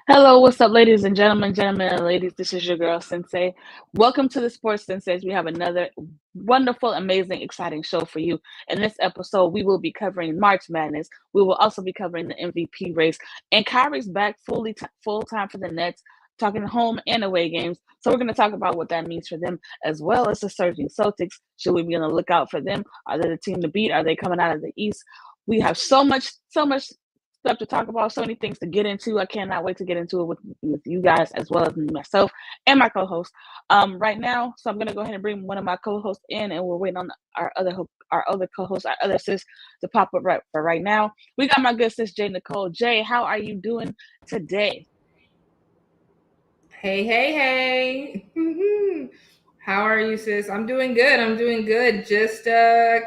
Hello, what's up, ladies and gentlemen and ladies? This is your girl, Sensei. Welcome to the Sports Senseis. We have another wonderful, amazing, exciting show for you. In this episode, we will be covering March Madness. We will also be covering the MVP race. And Kyrie's back full time for the Nets, talking home and away games. So we're going to talk about what that means for them, as well as the surging Celtics. Should we be on the lookout for them? Are they the team to beat? Are they coming out of the East? We have so much stuff to talk about, so many things to get into. I cannot wait to get into it with you guys, as well as myself and my co-host right now. So I'm gonna go ahead and bring one of my co-hosts in, and we're waiting on our other co-host, our other sis, to pop up right now. We got my good sis Jay Nicole. Jay, how are you doing today? Hey. How are you, sis? I'm doing good. Just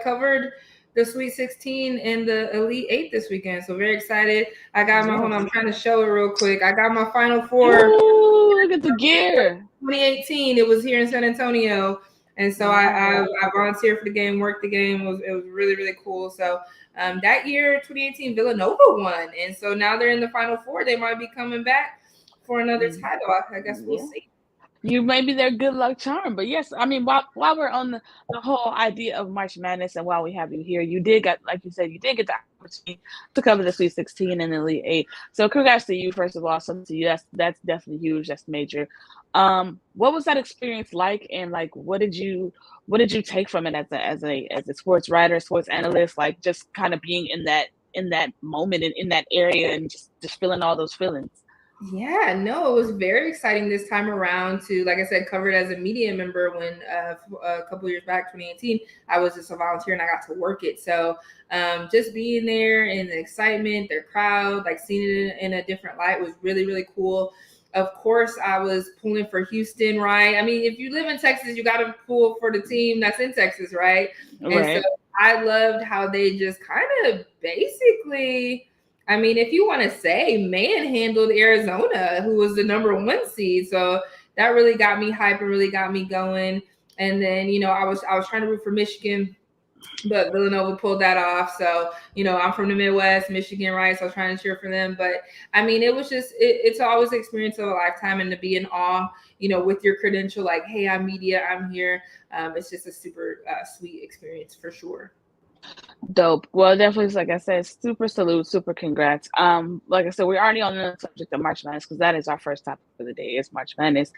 covered the Sweet 16 and the Elite 8 this weekend. So very excited. I got my home. I'm trying to show it real quick. I got my Final Four. Ooh, look at the gear. 2018. It was here in San Antonio. And so I volunteered for the game, worked the game. It was really, really cool. So that year, 2018, Villanova won. And so now they're in the Final Four. They might be coming back for another title. I guess we'll see. You may be their good luck charm, but yes, I mean, while we're on the whole idea of March Madness, and while we have you here, you did get, like you said, you did get the opportunity to cover the Sweet 16 and the Elite 8. So congrats to you, first of all. So to you, that's definitely huge. That's major. What was that experience like, and like what did you take from it as a sports writer, sports analyst, like just kind of being in that moment and in that area and just feeling all those feelings? Yeah, no, it was very exciting this time around to, like I said, cover it as a media member when a couple years back, 2018, I was just a volunteer and I got to work it. So just being there and the excitement, their crowd, like seeing it in a different light was really, really cool. Of course, I was pulling for Houston, right? I mean, if you live in Texas, you got to pull for the team that's in Texas, right? And so I loved how they just kind of basically, I mean, if you want to say, manhandled Arizona, who was the number 1 seed. So that really got me hype and really got me going. And then, I was trying to root for Michigan, but Villanova pulled that off. So, I'm from the Midwest, Michigan, right? So I was trying to cheer for them. But I mean, it was just, it's always an experience of a lifetime, and to be in awe, with your credential, like, hey, I'm media, I'm here. It's just a super sweet experience for sure. Dope. Well, definitely, like I said, super salute, super congrats. Like I said, we're already on the subject of March Madness because that is our first topic for the day. It's March Madness.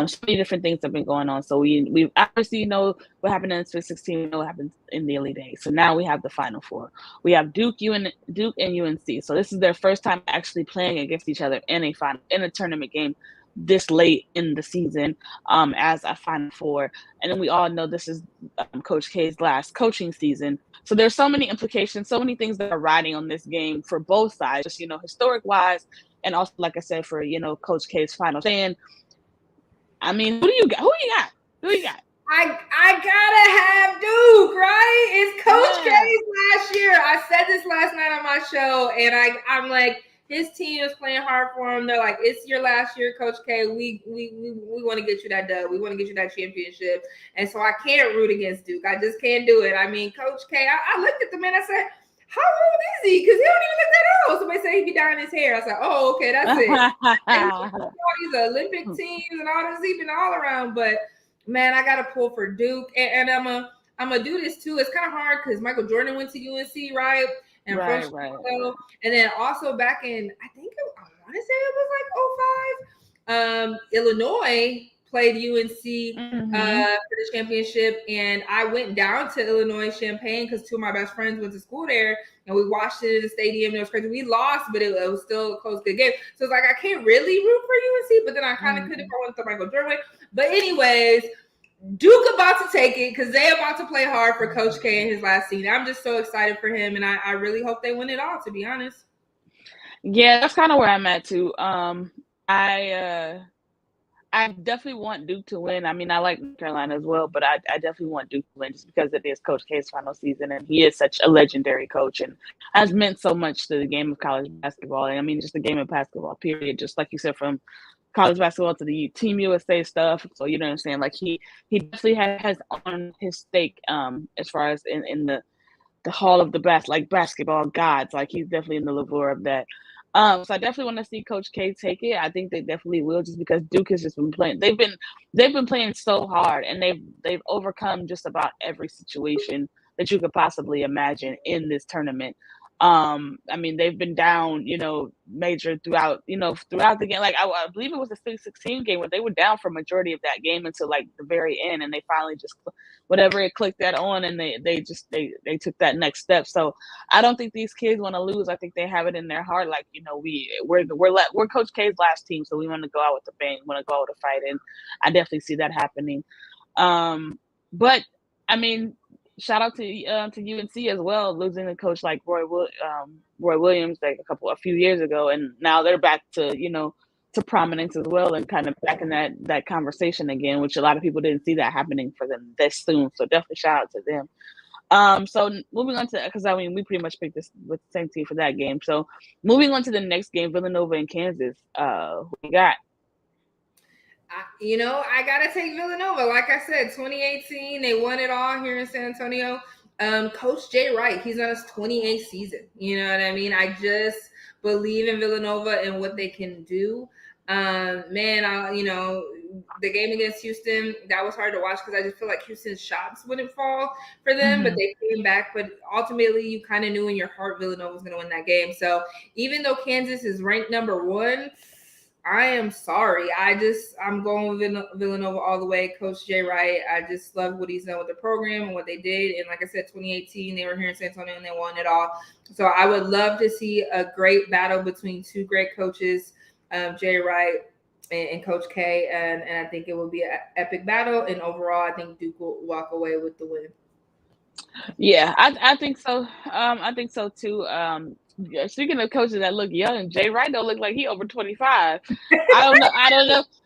So many different things have been going on. So we obviously know what happened in the Sweet 16. We know what happened in the Elite Eight. So now we have the Final Four. We have Duke and UNC. So this is their first time actually playing against each other in a tournament game this late in the season as a Final Four. And then we all know this is Coach K's last coaching season. So there's so many implications, so many things that are riding on this game for both sides, just, historic wise, and also, like I said, for, Coach K's final stand. I mean, who do you got? I gotta have Duke, right? It's Coach K's last year. I said this last night on my show, and I'm like, his team is playing hard for him. They're like, it's your last year, Coach K. We want to get you that dub. We want to get you that championship. And so I can't root against Duke. I just can't do it. I mean, Coach K, I looked at the man, I said, how old is he? Because he don't even look that old. Somebody said he'd be dyeing his hair. I said, oh, okay, that's it. All these Olympic teams and all this, he's been all around. But man, I gotta pull for Duke, and I'm gonna do this too. It's kind of hard because Michael Jordan went to UNC, right? And right. And then also back in, I want to say it was like 05, Illinois played UNC for the championship, and I went down to Illinois Champaign because 2 of my best friends went to school there, and we watched it in the stadium. It was crazy. We lost, but it was still a close, good game. So it's like I can't really root for UNC, but then I kind of could if I went to Michael Jordan. But anyways, Duke about to take it because they about to play hard for Coach K in his last season. I'm just so excited for him, and I really hope they win it all, to be honest. Yeah, that's kind of where I'm at too. I definitely want Duke to win. I mean, I like North Carolina as well, but I definitely want Duke to win just because it is Coach K's final season, and he is such a legendary coach and has meant so much to the game of college basketball. And I mean, just the game of basketball, period. Just like you said, from college basketball to the Team USA stuff. So you know what I'm saying? Like he definitely has on his stake as far as in the hall of the basketball gods. Like he's definitely in the lore of that. So I definitely want to see Coach K take it. I think they definitely will, just because Duke has just been playing. They've been playing so hard, and they've overcome just about every situation that you could possibly imagine in this tournament. I mean, they've been down, major throughout the game. Like I believe it was the 6-16 game where they were down for majority of that game until like the very end, and they finally just whatever it clicked that on, and they took that next step. So I don't think these kids want to lose. I think they have it in their heart, like we're Coach K's last team, so we want to go out with the bang, want to go out with a fight, and I definitely see that happening. But I mean, shout out to UNC as well, losing a coach like Roy Williams like a few years ago, and now they're back to to prominence as well, and kind of back in that conversation again, which a lot of people didn't see that happening for them this soon. So definitely shout out to them. So moving on to, because I mean we pretty much picked this with the same team for that game. So moving on to the next game, Villanova and Kansas. Who you got? I gotta take Villanova. Like I said, 2018, they won it all here in San Antonio. Coach Jay Wright, he's on his 28th season. You know what I mean? I just believe in Villanova and what they can do. The game against Houston, that was hard to watch because I just feel like Houston's shots wouldn't fall for them, but they came back. But ultimately, you kind of knew in your heart Villanova was going to win that game. So even though Kansas is ranked number 1, I am sorry. I'm going with Villanova all the way. Coach Jay Wright, I just love what he's done with the program and what they did. And like I said, 2018, they were here in San Antonio and they won it all. So I would love to see a great battle between two great coaches, Jay Wright and Coach K. And I think it will be an epic battle. And overall, I think Duke will walk away with the win. Yeah, I think so. I think so too. Speaking of coaches that look young, Jay Wright don't look like he over 25. I don't know.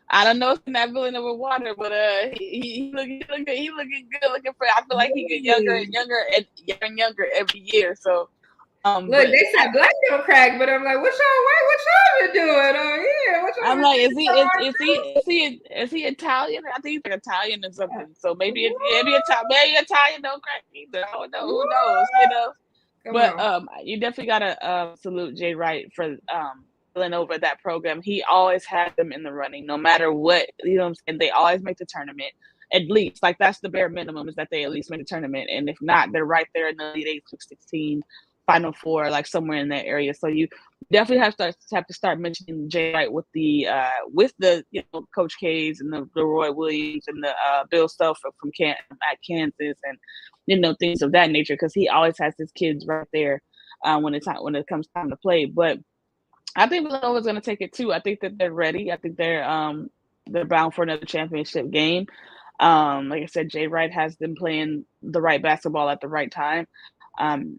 I don't know if in that Villanova water, but he looking good looking for. I feel like he get younger and younger every year. So look, they said black don't crack, but I'm like, what y'all been doing? Oh yeah, what y'all I'm like, is he Italian? I think he's like Italian or something. So maybe Italian don't crack either. I don't know. Who knows? But you definitely gotta salute Jay Wright for Villanova, that program. He always had them in the running, no matter what. You know what I'm saying? They always make the tournament. At least, like that's the bare minimum, is that they at least make the tournament. And if not, they're right there in the Elite Eight, 16, Final Four, like somewhere in that area. So you definitely have to start mentioning Jay Wright with the Coach K's and the Roy Williams and the Bill Self from at Kansas, and things of that nature, because he always has his kids right there when it comes time to play. But I think Villanova's going to take it too. I think that they're ready. I think they're bound for another championship game. Like I said, Jay Wright has them playing the right basketball at the right time.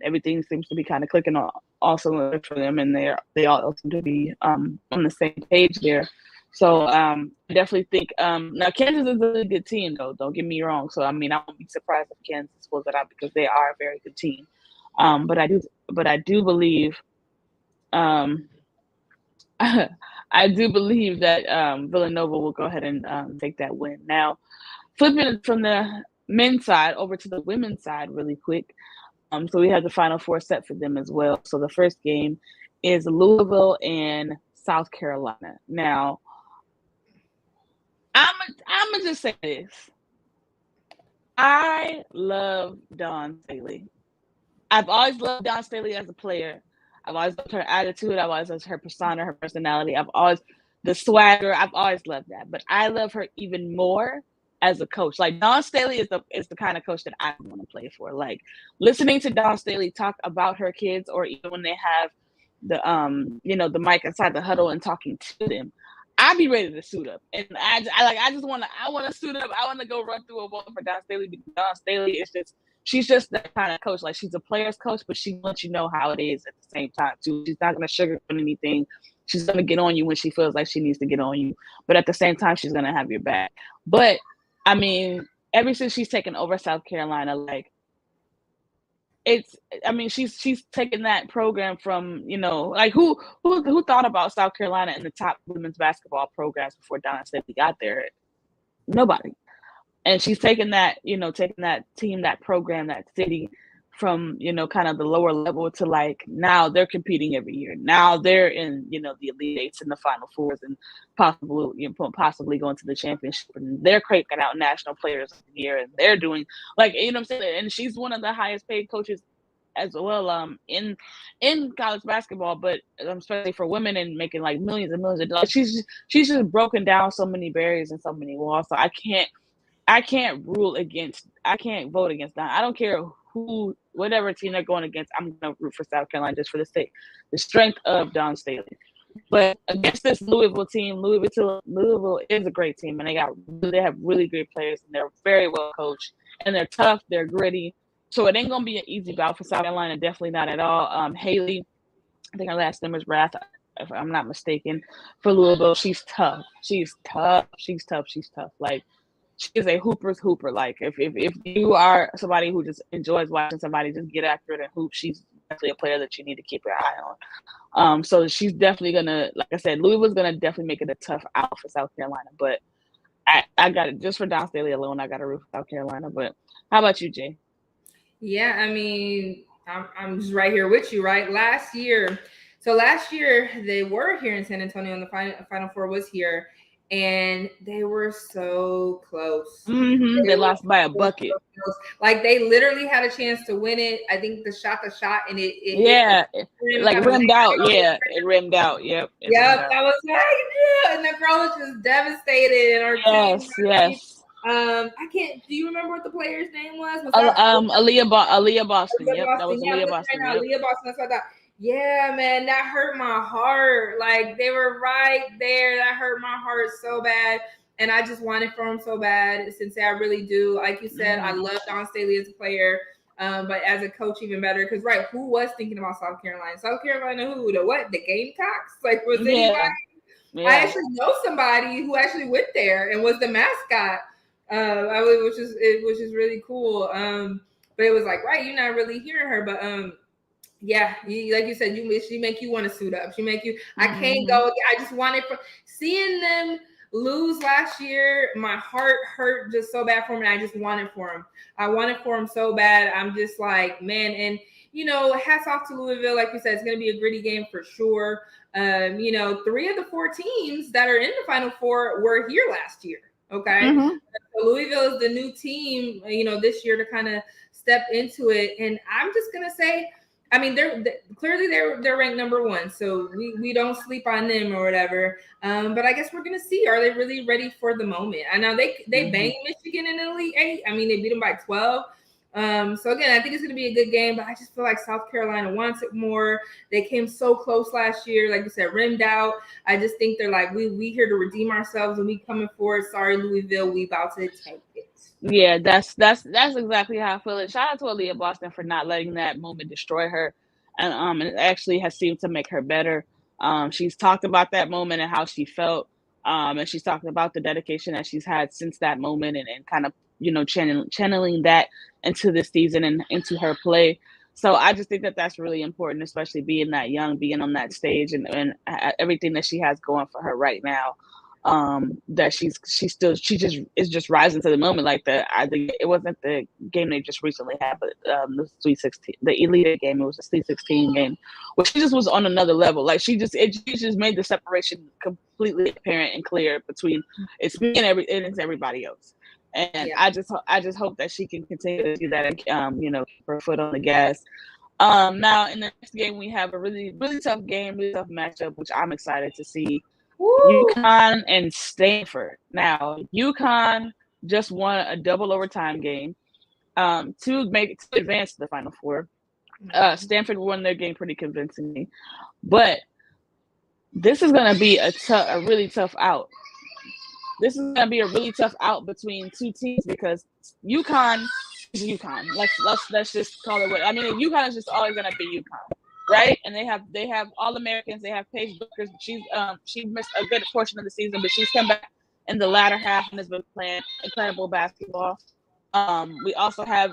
Everything seems to be kind of clicking also for them, and they all seem to be on the same page there. So I definitely think now Kansas is a really good team, though. Don't get me wrong. So I mean, I won't be surprised if Kansas pulls it out, because they are a very good team. But I do believe I do believe that Villanova will go ahead and take that win. Now, flipping from the men's side over to the women's side really quick. So we have the Final Four set for them as well. So the first game is Louisville and South Carolina. Now, I'm gonna just say this. I love Dawn Staley. I've always loved Dawn Staley as a player. I've always loved her attitude. I've always loved her persona, her personality. The swagger. I've always loved that. But I love her even more as a coach. Like, Dawn Staley is the kind of coach that I want to play for. Like, listening to Dawn Staley talk about her kids, or even when they have the mic inside the huddle and talking to them, I'd be ready to suit up. And I want to suit up. I want to go run through a wall for Dawn Staley, because Dawn Staley is she's just that kind of coach. Like, she's a player's coach, but she lets you know how it is at the same time too. She's not going to sugarcoat anything. She's going to get on you when she feels like she needs to get on you, but at the same time, she's going to have your back. But I mean, ever since she's taken over South Carolina, like, she's taken that program from, like, who thought about South Carolina in the top women's basketball programs before Dawn Staley got there? Nobody. And she's taken that team, that program, that city from kind of the lower level to like now they're competing every year. Now they're in the Elite Eights and the Final Fours and possibly going to the championship, and they're cranking out national players of the year, and they're doing like what I'm saying. And she's one of the highest paid coaches as well in college basketball, but especially for women and making like millions and millions of dollars. She's just broken down so many barriers and so many walls. So I can't vote against that. I don't care whatever team they're going against. I'm gonna root for South Carolina just for the strength of Dawn Staley. But against this Louisville team, Louisville is a great team, and they have really great players, and they're very well coached, and they're tough, they're gritty. So it ain't gonna be an easy bout for South Carolina, definitely not at all. Haley, I think her last name is Rath, if I'm not mistaken, for Louisville. She's tough. She's tough. Like, she is a hooper's hooper. Like, if you are somebody who just enjoys watching somebody just get after it and hoop, she's definitely a player that you need to keep your eye on. So she's definitely gonna, like I said, Louisville's gonna definitely make it a tough out for South Carolina. But I got it just for Dawn Staley alone. I got to root for South Carolina. But how about you, Jay? Yeah, I mean, I'm just right here with you, right? Last year they were here in San Antonio, and the Final Four was here, and they were so close. Mm-hmm. They lost by a bucket. So like, they literally had a chance to win it. I think the shot, and it rimmed out. Yeah, it rimmed out. Yep. I was like, yeah, and the girl was just devastated. And our team, yes. I can't. Do you remember what the player's name was? Aaliyah Boston. Yep, that was Aaliyah Boston. Right, Aaliyah Boston. That's what I thought. Yeah, man, that hurt my heart. Like, they were right there. That hurt my heart so bad, and I just wanted for them so bad. Sensei, I really do. Like you said, I love Dawn Staley as a player, but as a coach, even better. Because who was thinking about South Carolina? South Carolina, who? The Gamecocks? Like, was anybody? Yeah. I actually know somebody who actually went there and was the mascot. Which is really cool. But it was like, right, you're not really hearing her, but yeah, like you said, she make you want to suit up. She make you. I can't go. I just wanted seeing them lose last year. My heart hurt just so bad for them, and I just wanted for them. I wanted for them so bad. I'm just like, man, and hats off to Louisville. Like you said, it's going to be a gritty game for sure. 3 of the 4 teams that are in the Final Four were here last year. Okay. Mm-hmm. So Louisville is the new team, this year to kind of step into it. And I'm just going to say, I mean, they're clearly ranked number 1. So we don't sleep on them or whatever. But I guess we're going to see, are they really ready for the moment? I know they banged Michigan in the Elite 8. I mean, they beat them by 12. So again, I think it's going to be a good game, but I just feel like South Carolina wants it more. They came so close last year, like you said, rimmed out. I just think they're like, we here to redeem ourselves, and we coming forward. Sorry, Louisville, we about to take it. Yeah, that's exactly how I feel. It. Shout out to Aaliyah Boston for not letting that moment destroy her, and it actually has seemed to make her better. She's talked about that moment and how she felt, and she's talked about the dedication that she's had since that moment, and kind of channeling that into this season and into her play. So I just think that that's really important, especially being that young, being on that stage, and everything that she has going for her right now. That she just is just rising to the moment. Like I think it wasn't the game they just recently had, but the Sweet 16, the Elite game. It was a Sweet 16 game, where she just was on another level. Like she just made the separation completely apparent and clear between it's me and it's everybody else. And yeah. I just hope that she can continue to do that and keep her foot on the gas. Now in the next game we have a really, really tough game, really tough matchup, which I'm excited to see. Woo! UConn and Stanford. Now UConn just won a double overtime game to advance to the Final Four. Stanford won their game pretty convincingly, but this is going to be a really tough out. This is going to be a really tough out between 2 teams because UConn is UConn. Let's just call it what I mean. UConn is just always going to be UConn, right? And they have all Americans. They have Paige Bueckers. She missed a good portion of the season, but she's come back in the latter half and has been playing incredible basketball. We also have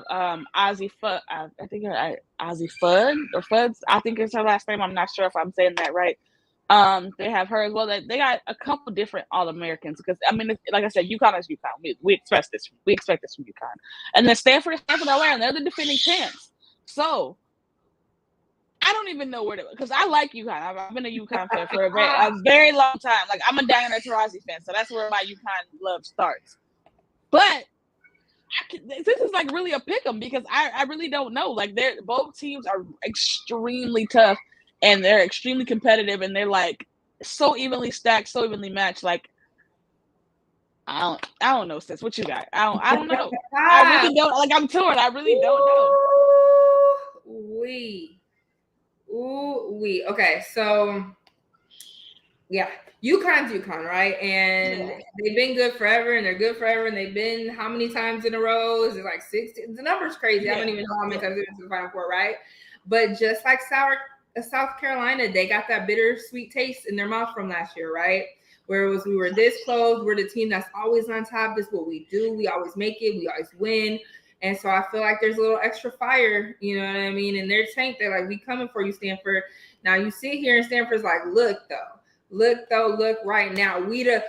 Ozzie Fudd. I think Ozzie Fudd or Fuds. I think it's her last name. I'm not sure if I'm saying that right. They have her as well. They got a couple different All-Americans because I mean, like I said, UConn is UConn. We expect this. We expect this from UConn. And then Stanford away, and they're the defending champs. So I don't even know where to, because I like UConn. I've been a UConn fan for a very long time. Like, I'm a Diana Taurasi fan, so that's where my UConn love starts. But this is like really a pick 'em, because I really don't know. Like, both teams are extremely tough, and they're extremely competitive, and they're like so evenly stacked, so evenly matched. Like, I don't know, sis. What you got? I don't know. I really don't. Like, I'm torn. I really don't know. Okay, so yeah, UConn's UConn, right? And they've been good forever, and they're good forever, and they've been how many times in a row? Is it like 60? The number's crazy. I don't even know how many times they've been to the Final Four, right? But just like South Carolina, they got that bittersweet taste in their mouth from last year, right? Where it was, we were this close, we're the team that's always on top. This is what we do. We always make it. We always win. And so I feel like there's a little extra fire, you know what I mean? In their tank, they're like, we coming for you, Stanford. Now you sit here, and Stanford's like, look right now, we the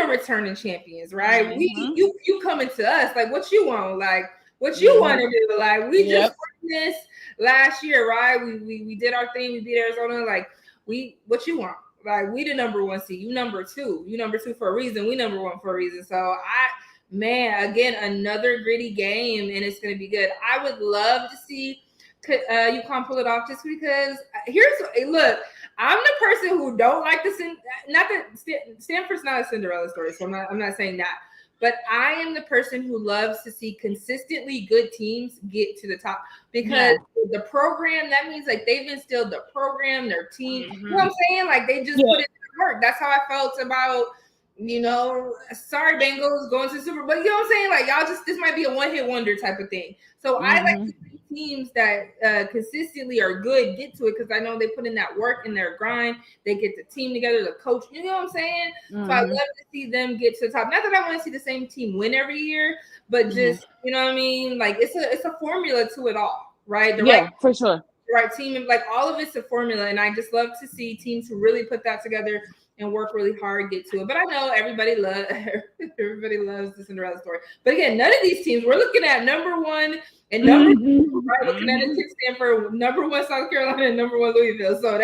returning champions, right? Mm-hmm. You coming to us, like, what you want, like what you want to do, like we just won this last year, right? We did our thing, we beat Arizona, like what you want, like we the number one seed, you number two for a reason, we number one for a reason. So again, another gritty game, and it's going to be good. I would love to see UConn pull it off, just because look, I'm the person who don't like not that Stanford's not a Cinderella story, so I'm not saying that, but I am the person who loves to see consistently good teams get to the top, because the program, that means like they've instilled the program, their team, you know what I'm saying? Like, they just put it in work. That's how I felt about, sorry, Bengals going to the Super Bowl. You know what I'm saying? Like, y'all this might be a one-hit wonder type of thing. So I like to see teams that consistently are good get to it, because I know they put in that work in their grind. They get the team together, the coach, you know what I'm saying? So I love to see them get to the top. Not that I want to see the same team win every year, but just, you know what I mean? Like, it's a formula to it all, right? For sure. The right team, and like all of it's a formula. And I just love to see teams who really put that together and work really hard, get to it. But I know everybody loves the Cinderella story. But again, none of these teams, we're looking at number one and number two, right? Looking at it, Stanford, number one South Carolina, and number one Louisville. So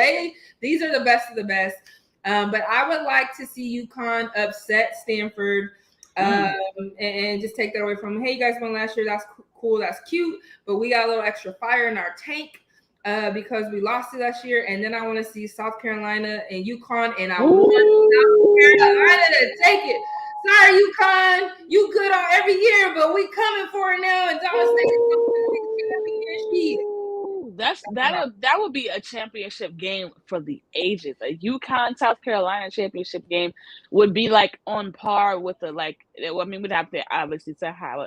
these are the best of the best. But I would like to see UConn upset Stanford, and just take that away from them. Hey, you guys won last year. That's cool. That's cute. But we got a little extra fire in our tank, because we lost it last year. And then I want to see South Carolina and UConn, and I want South Carolina to take it. Sorry, UConn, you good on every year, but we coming for it now. And that would be a championship game for the ages. A UConn South Carolina championship game would be like on par with we'd have to obviously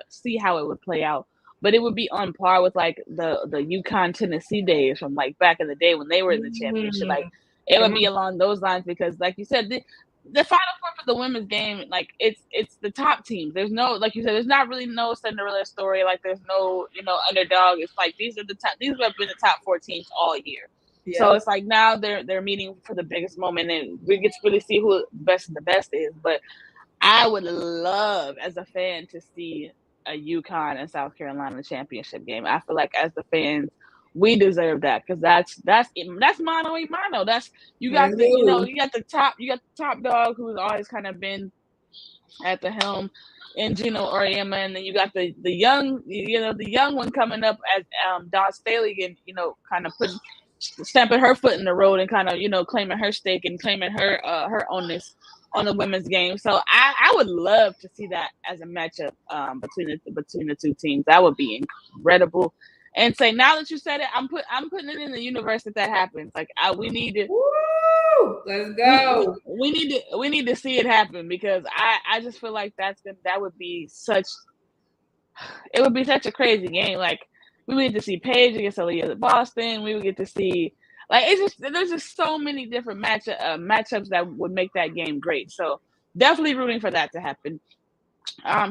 see how it would play out. But it would be on par with like the UConn Tennessee days from like back in the day when they were in the championship. Like, it would be along those lines, because like you said, the Final Four for the women's game, like it's the top teams. There's no, like you said, there's not really no Cinderella story. Like, there's no underdog. It's like these have been the top 4 teams all year. So it's like now they're meeting for the biggest moment, and we get to really see who best of the best is. But I would love, as a fan, to see a UConn and South Carolina championship game. I feel like, as the fans, we deserve that, because that's mano a mano. That's you got the top dog, who's always kind of been at the helm in Gino Auriemma, and then you got the young one coming up as Dawn Staley, and kind of stamping her foot in the road, and kind of claiming her stake and claiming her ownness on the women's game. So I would love to see that as a matchup between the two teams. That would be incredible. And say, now that you said it, I'm putting it in the universe that happens. Like, we need to. Woo! Let's go. We need to see it happen, because I just feel like that would be such. It would be such a crazy game. Like, we would get to see Paige against Aaliyah at Boston. We would get to see, like, there's just so many different matchups that would make that game great. So definitely rooting for that to happen.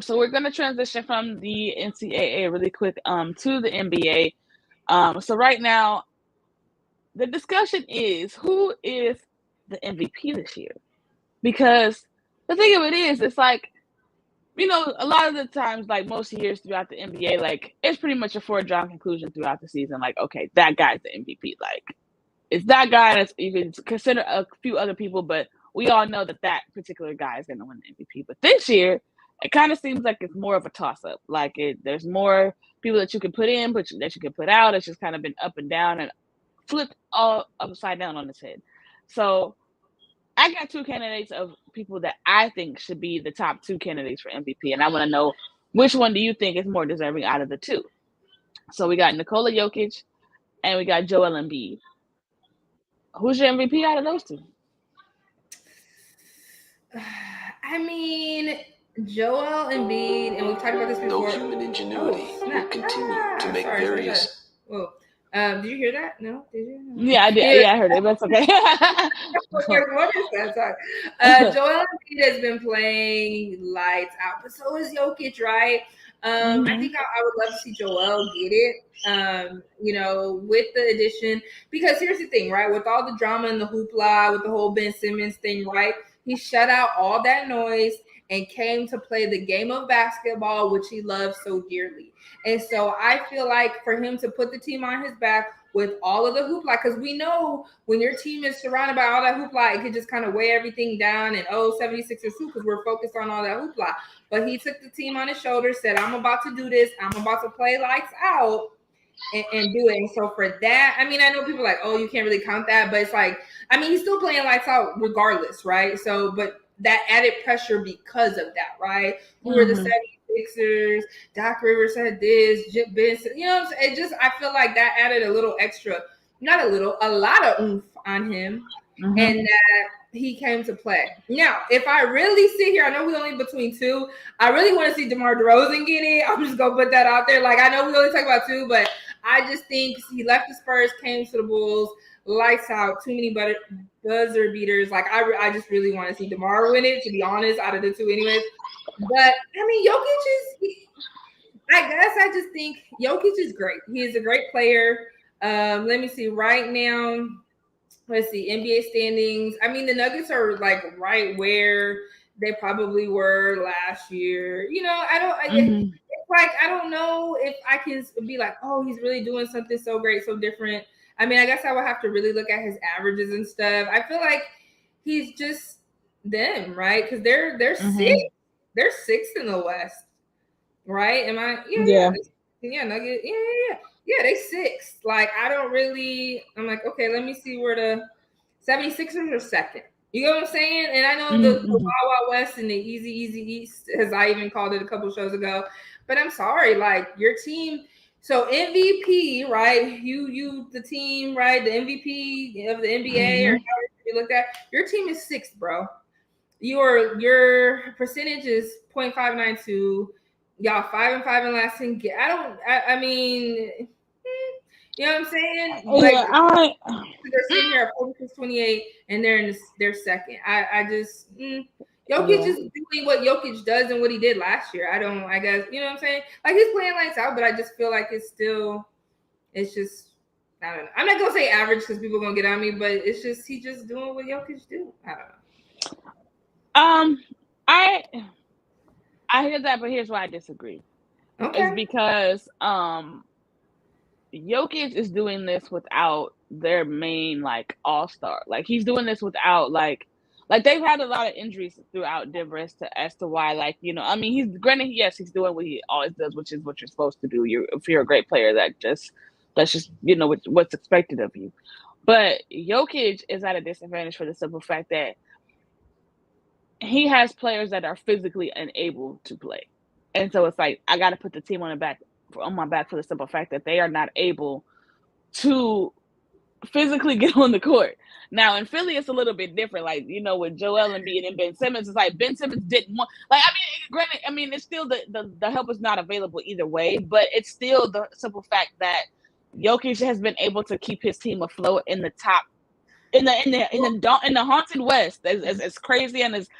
So we're going to transition from the NCAA really quick to the NBA. So right now, the discussion is, who is the MVP this year? Because the thing of it is, it's like, a lot of the times, like most years throughout the NBA, like it's pretty much a foregone conclusion throughout the season. Like, okay, that guy's the MVP. Like, it's that guy. That's you can consider a few other people, but we all know that particular guy is going to win the MVP. But this year, it kind of seems like it's more of a toss up. Like there's more people that you can put in, but that you can put out. It's just kind of been up and down and flipped all upside down on its head. So I got two candidates of people that I think should be the top two candidates for MVP, and I want to know which one do you think is more deserving out of the two. So we got Nikola Jokic and we got Joel Embiid. Who's your MVP out of those two? I mean, Joel Embiid, and we've talked about this before. No human ingenuity will continue to make various. Whoa. Did you hear that? No? Did you? No. Yeah, I did. Yeah, I heard it. That's okay. What is that? Sorry. Joel Embiid has been playing lights out, but so is Jokic, right? I think I would love to see Joel get it, with the addition. Because here's the thing, right? With all the drama and the hoopla, with the whole Ben Simmons thing, right? He shut out all that noise and came to play the game of basketball, which he loves so dearly. And so I feel like for him to put the team on his back with all of the hoopla, because we know when your team is surrounded by all that hoopla, it could just kind of weigh everything down and 76ers too, because we're focused on all that hoopla. But he took the team on his shoulders, said, I'm about to do this. I'm about to play lights out and do it. And so for that, I mean, I know people are like, oh, you can't really count that, but it's like, I mean, he's still playing lights out regardless, right? So, but that added pressure because of that, right? Who were the 76ers? Doc Rivers said this, Jim Benson, you know what I'm saying? It just, I feel like that added a little extra, not a little, a lot of oomph on him. And that he came to play. Now, if I really sit here, I know we only between two. I really want to see DeMar DeRozan get it. I'm just going to put that out there. Like, I know we only talk about two, but I just think he left the Spurs, came to the Bulls, lights out, too many buzzer beaters. Like, I just really want to see DeMar win it, to be honest, out of the two anyways. But, I mean, I guess I just think Jokic is great. He is a great player. Let me see. Right now, let's see, NBA standings. I mean, the Nuggets are like right where they probably were last year. You know, it's like, I don't know if I can be like, oh, he's really doing something so great, so different. I mean, I guess I would have to really look at his averages and stuff. I feel like he's just them, right? Because they're sixth. They're sixth in the West, right? Am I? Yeah. Nuggets. Yeah, they sixth. Like, I'm like, okay, let me see where the 76ers are second. You know what I'm saying? And I know the Wild Wild West and the Easy East, as I even called it a couple shows ago. But I'm sorry, like, your team. So MVP, right? You the team, right? The MVP of the NBA or however you look at, your team is sixth, bro. Your percentage is 0.592. Y'all 5-5 in last 10. I mean, you know what I'm saying? Like, they're sitting here at 46-28, and they're second. I just Jokic is doing what Jokic does and what he did last year. I guess, you know what I'm saying? Like, he's playing lights out, but I just feel like it's just, I don't know. I'm not gonna say average because people are gonna get on me, but it's just he just doing what Jokic do. I don't know. I hear that, but here's why I disagree. Okay. It's because Jokic is doing this without their main like all-star. Like, he's doing this without like they've had a lot of injuries throughout Denver as to why, like, you know, I mean, he's doing what he always does, which is what you're supposed to do. If you're a great player, that's just, you know, what's expected of you. But Jokic is at a disadvantage for the simple fact that he has players that are physically unable to play. And so it's like, I got to put the team on my back for the simple fact that they are not able to physically get on the court. Now, in Philly, it's a little bit different. Like, you know, with Joel Embiid and Ben Simmons, it's like Ben Simmons didn't want, like, I mean, granted, I mean, it's still the help is not available either way, but it's still the simple fact that Jokic has been able to keep his team afloat in the top, in the haunted West, as crazy and as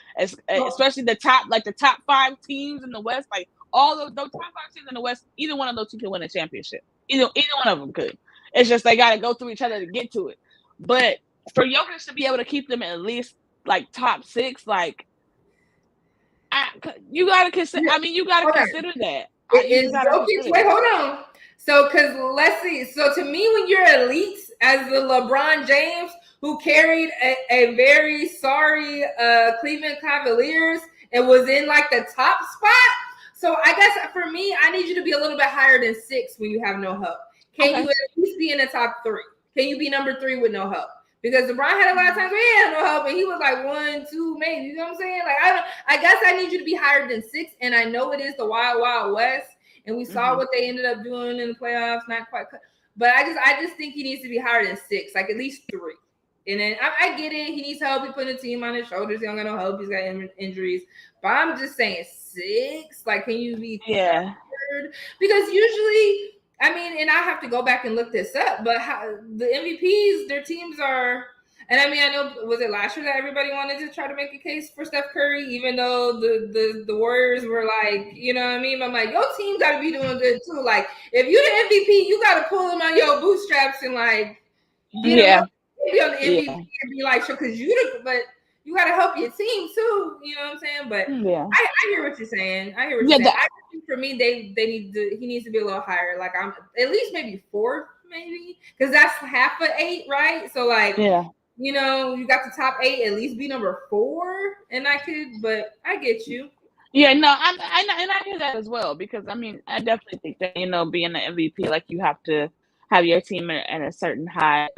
especially the top 5 teams in the West, like all those top 5 teams in the West, either one of those two can win a championship. Either one of them could. It's just they got to go through each other to get to it. But for Jokic to be able to keep them at least like top 6, like You gotta consider. I mean, you gotta consider that. You gotta consider wait, that. hold on. So, because let's see. So, to me, when you're elite as the LeBron James who carried a very sorry Cleveland Cavaliers and was in like the top spot. So, I guess for me, I need you to be a little bit higher than 6 when you have no help. Can you at least be in the top 3? Can you be number 3 with no help? Because LeBron had a lot of times where he had no help, and he was like 1, 2, maybe. You know what I'm saying? Like I guess I need you to be higher than 6, and I know it is the Wild Wild West, and we saw what they ended up doing in the playoffs. Not quite, but I just think he needs to be higher than 6, like at least 3. And then I get it. He needs help. He putting a team on his shoulders. He don't got no help. He's got injuries. But I'm just saying 6. Like, can you be third? Because usually. I mean, and I have to go back and look this up, but the MVPs, their teams are, and I mean, I know, was it last year that everybody wanted to try to make a case for Steph Curry, even though the Warriors were like, you know what I mean? I'm like, your team got to be doing good too. Like, if you're the MVP, you got to pull them on your bootstraps and like, be on the MVP and be like, sure, because but you got to help your team too. You know what I'm saying? But I hear what you're saying. I hear what you're saying. I think for me, he needs to be a little higher. Like I'm at least maybe 4th, maybe, because that's half of 8, right? So like, you know, you got the top 8, at least be number 4, and but I get you. Yeah, no, I hear that as well, because I mean, I definitely think that, you know, being an MVP, like you have to have your team at a certain high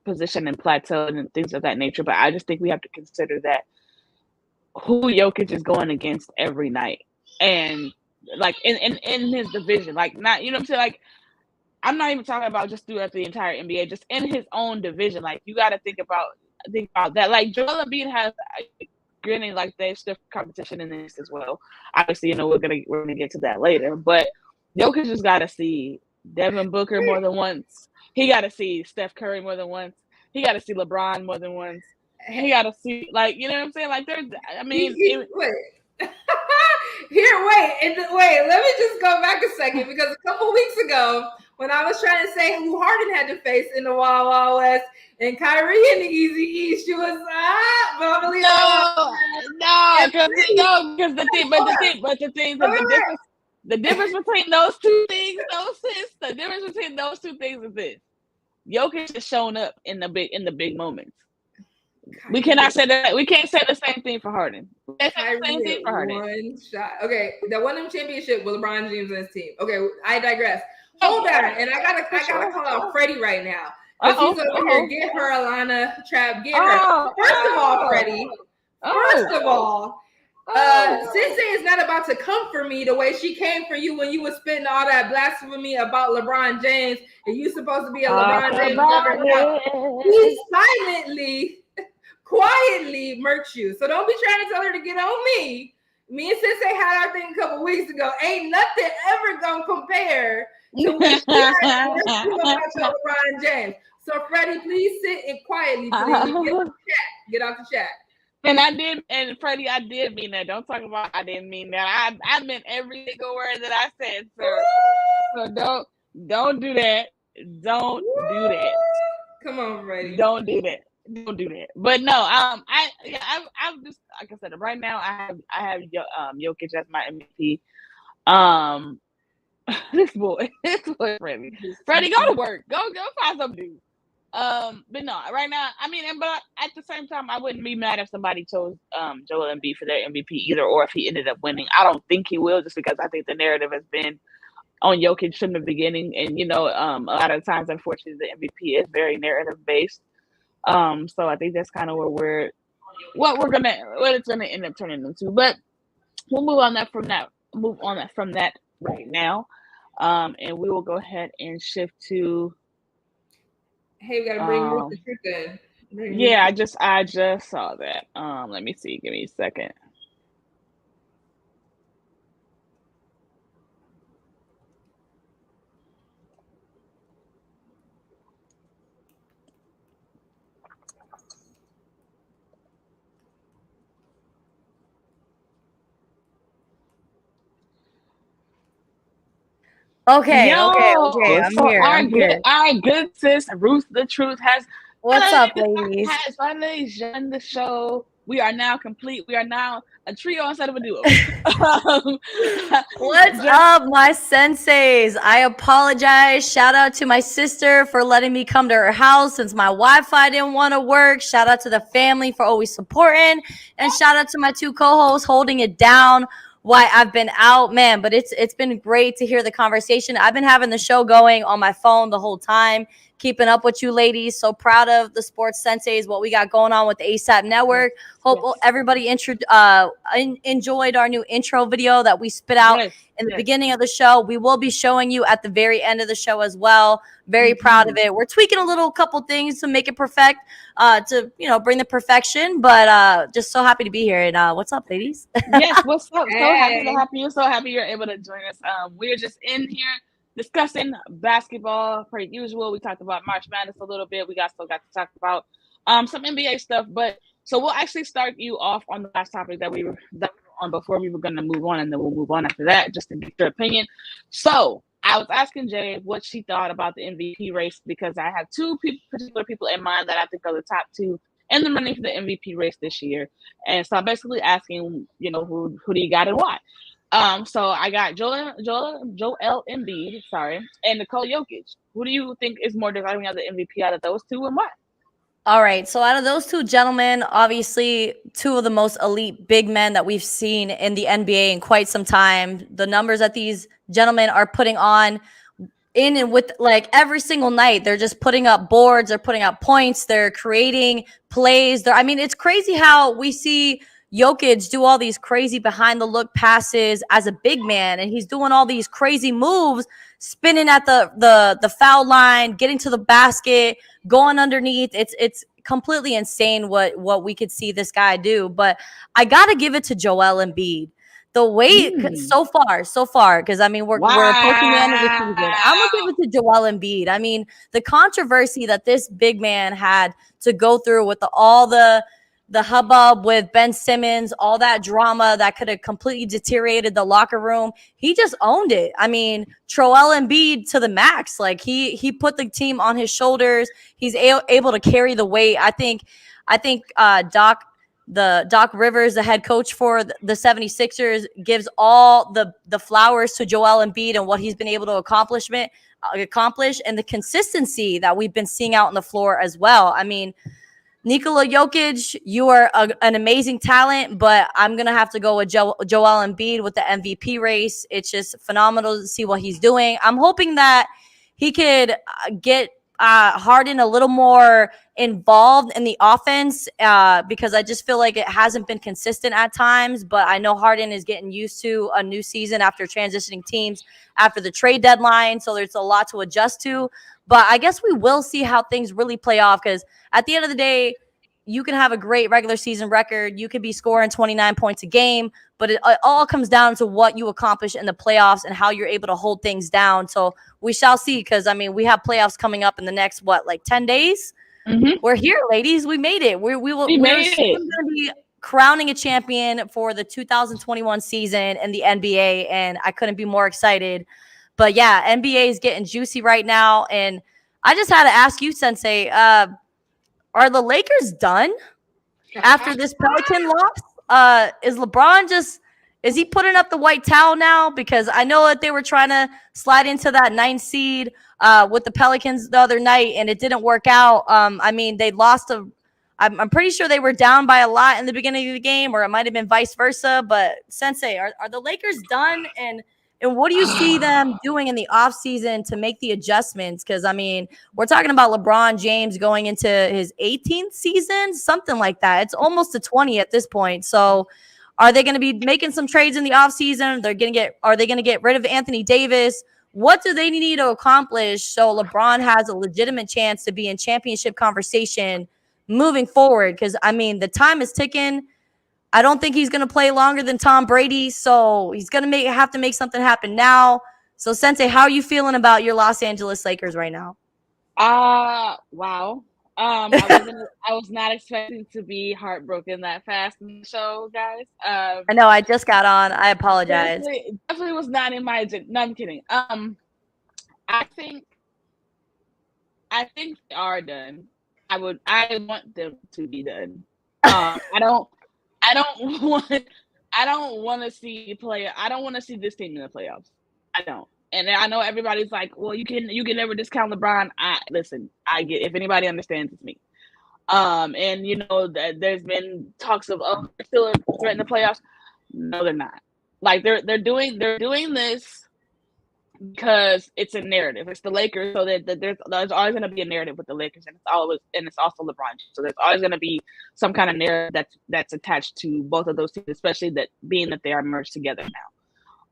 position and plateau and things of that nature. But I just think we have to consider that who Jokic is going against every night, and like in his division, like not, you know what I'm saying, like I'm not even talking about just throughout the entire NBA, just in his own division. Like you got to think about that. Like Joel Embiid has, granted, like there's stiff competition in this as well. Obviously, you know, we're gonna get to that later, but Jokic just got to see Devin Booker more than once. He got to see Steph Curry more than once. He got to see LeBron more than once. He got to see, like, you know what I'm saying? Like, there's, I mean, wait. Let me just go back a second, because a couple weeks ago, when I was trying to say who Harden had to face in the Wild Wild West and Kyrie in the Easy East, she was but I believe the difference between those two things, the difference between those two things is this: Jokic has shown up in the big moments. We cannot say that. We can't say the same thing for Harden. Kyrie one shot. Okay, that won them championship with LeBron James and his team. Okay, I digress. Hold on, and I gotta call out Freddie right now, because he's over here. Get her, Alana Trap. Get her. First of all, Freddie. First of all, Sensei is not about to come for me the way she came for you when you were spitting all that blasphemy about LeBron James, and you supposed to be a LeBron James lover now. He silently, quietly murked you. So don't be trying to tell her to get on me. Me and Sensei had our thing a couple weeks ago. Ain't nothing ever gonna compare to what she had about LeBron James. So Freddie, please sit and quietly, please. Get out the chat. And I did, and Freddie, I did mean that. Don't talk about I didn't mean that. I meant every single word that I said, sir. So don't do that. Don't do that. Come on, Freddie. Don't do that. Don't do that. But no, I'm just, like I said, right now I have Jokic as my MVP. This boy, Freddie, go to work. Go find something to do. But no, right now, I mean, but at the same time, I wouldn't be mad if somebody chose Joel Embiid for their MVP either, or if he ended up winning. I don't think he will, just because I think the narrative has been on Jokic from the beginning, and you know, a lot of times, unfortunately, the MVP is very narrative based. So I think that's kind of what it's gonna end up turning into. But we'll move on from that right now, and we will go ahead and shift to. Hey, we gotta bring Ruth the truth in. Yeah, I just saw that. Let me see. Give me a second. Okay. I'm here. Our good sis Ruth the Truth has What's up, ladies? Has finally joined the show. We are now complete. We are now a trio instead of a duo. What's up, my senseis? I apologize. Shout out to my sister for letting me come to her house since my Wi-Fi didn't want to work. Shout out to the family for always supporting. And shout out to my two co-hosts holding it down while I've been out, man. But it's been great to hear the conversation. I've been having the show going on my phone the whole time, keeping up with you ladies. So proud of the Sports Senseis, what we got going on with the ASAP Network. Hope everybody enjoyed our new intro video that we spit out in the beginning of the show. We will be showing you at the very end of the show as well. Very proud of it. We're tweaking a couple things to make it perfect, to bring the perfection. But just so happy to be here. And what's up, ladies? Yes, what's up? So happy you're able to join us. We're just in here discussing basketball per usual. We talked about March Madness a little bit. We still got to talk about some NBA stuff. But so we'll actually start you off on the last topic that we were on before we were going to move on, and then we'll move on after that just to get your opinion. So I was asking Jay what she thought about the MVP race, because I have two particular people in mind that I think are the top two in the running for the MVP race this year. And so I'm basically asking, who do you got and why? So I got Joel Embiid, and Nicole Jokic. Who do you think is more deserving of the MVP out of those two, and why? All right. So out of those two gentlemen, obviously two of the most elite big men that we've seen in the NBA in quite some time. The numbers that these gentlemen are putting on in and with, like, every single night, they're just putting up boards, they're putting up points, they're creating plays. It's crazy how we see Jokic do all these crazy behind the look passes as a big man, and he's doing all these crazy moves, spinning at the foul line, getting to the basket, going underneath. It's completely insane what we could see this guy do. But I gotta give it to Joel Embiid. The way so far, because we're approaching the end of the season. I'm gonna give it to Joel Embiid. The controversy that this big man had to go through with all the hubbub with Ben Simmons, all that drama that could have completely deteriorated the locker room. He just owned it. Joel Embiid to the max. Like he put the team on his shoulders. He's able to carry the weight. I think Doc Rivers, the head coach for the 76ers, gives all the flowers to Joel Embiid and what he's been able to accomplish and the consistency that we've been seeing out on the floor as well. Nikola Jokic, you are an amazing talent, but I'm going to have to go with Joel Embiid with the MVP race. It's just phenomenal to see what he's doing. I'm hoping that he could get Harden a little more involved in the offense, because I just feel like it hasn't been consistent at times. But I know Harden is getting used to a new season after transitioning teams after the trade deadline, so there's a lot to adjust to. But I guess we will see how things really play off, because at the end of the day, you can have a great regular season record. You could be scoring 29 points a game, but it all comes down to what you accomplish in the playoffs and how you're able to hold things down. So we shall see, because, we have playoffs coming up in the next, 10 days? Mm-hmm. We're here, ladies. We made it. We're going to be crowning a champion for the 2021 season in the NBA, and I couldn't be more excited. But yeah, NBA is getting juicy right now. And I just had to ask you, Sensei, are the Lakers done after this Pelican loss? Is LeBron is he putting up the white towel now? Because I know that they were trying to slide into that 9th seed with the Pelicans the other night, and it didn't work out. They lost I'm pretty sure they were down by a lot in the beginning of the game, or it might have been vice versa. But Sensei, are the Lakers done? And what do you see them doing in the offseason to make the adjustments? Because, we're talking about LeBron James going into his 18th season, something like that. It's almost to 20 at this point. So are they going to be making some trades in the offseason? Are they going to get rid of Anthony Davis? What do they need to accomplish so LeBron has a legitimate chance to be in championship conversation moving forward? Because, the time is ticking. I don't think he's going to play longer than Tom Brady, so he's going to have to make something happen now. So, Sensei, how are you feeling about your Los Angeles Lakers right now? Wow. I was not expecting to be heartbroken that fast in the show, guys. I know, I just got on. I apologize. Definitely was not in my agenda. No, I'm kidding. I think they are done. I want them to be done. I I don't want to see I don't want to see this team in the playoffs. I don't. And I know everybody's like, well, you can never discount LeBron. Listen, I get, if anybody understands, it's me. And you know that there's been talks of, oh, they're still a threat in the playoffs. No, they're not. Like they're doing this because it's a narrative. It's the Lakers, so that there's always going to be a narrative with the Lakers, and it's also LeBron. So there's always going to be some kind of narrative that's attached to both of those teams, especially that being that they are merged together now.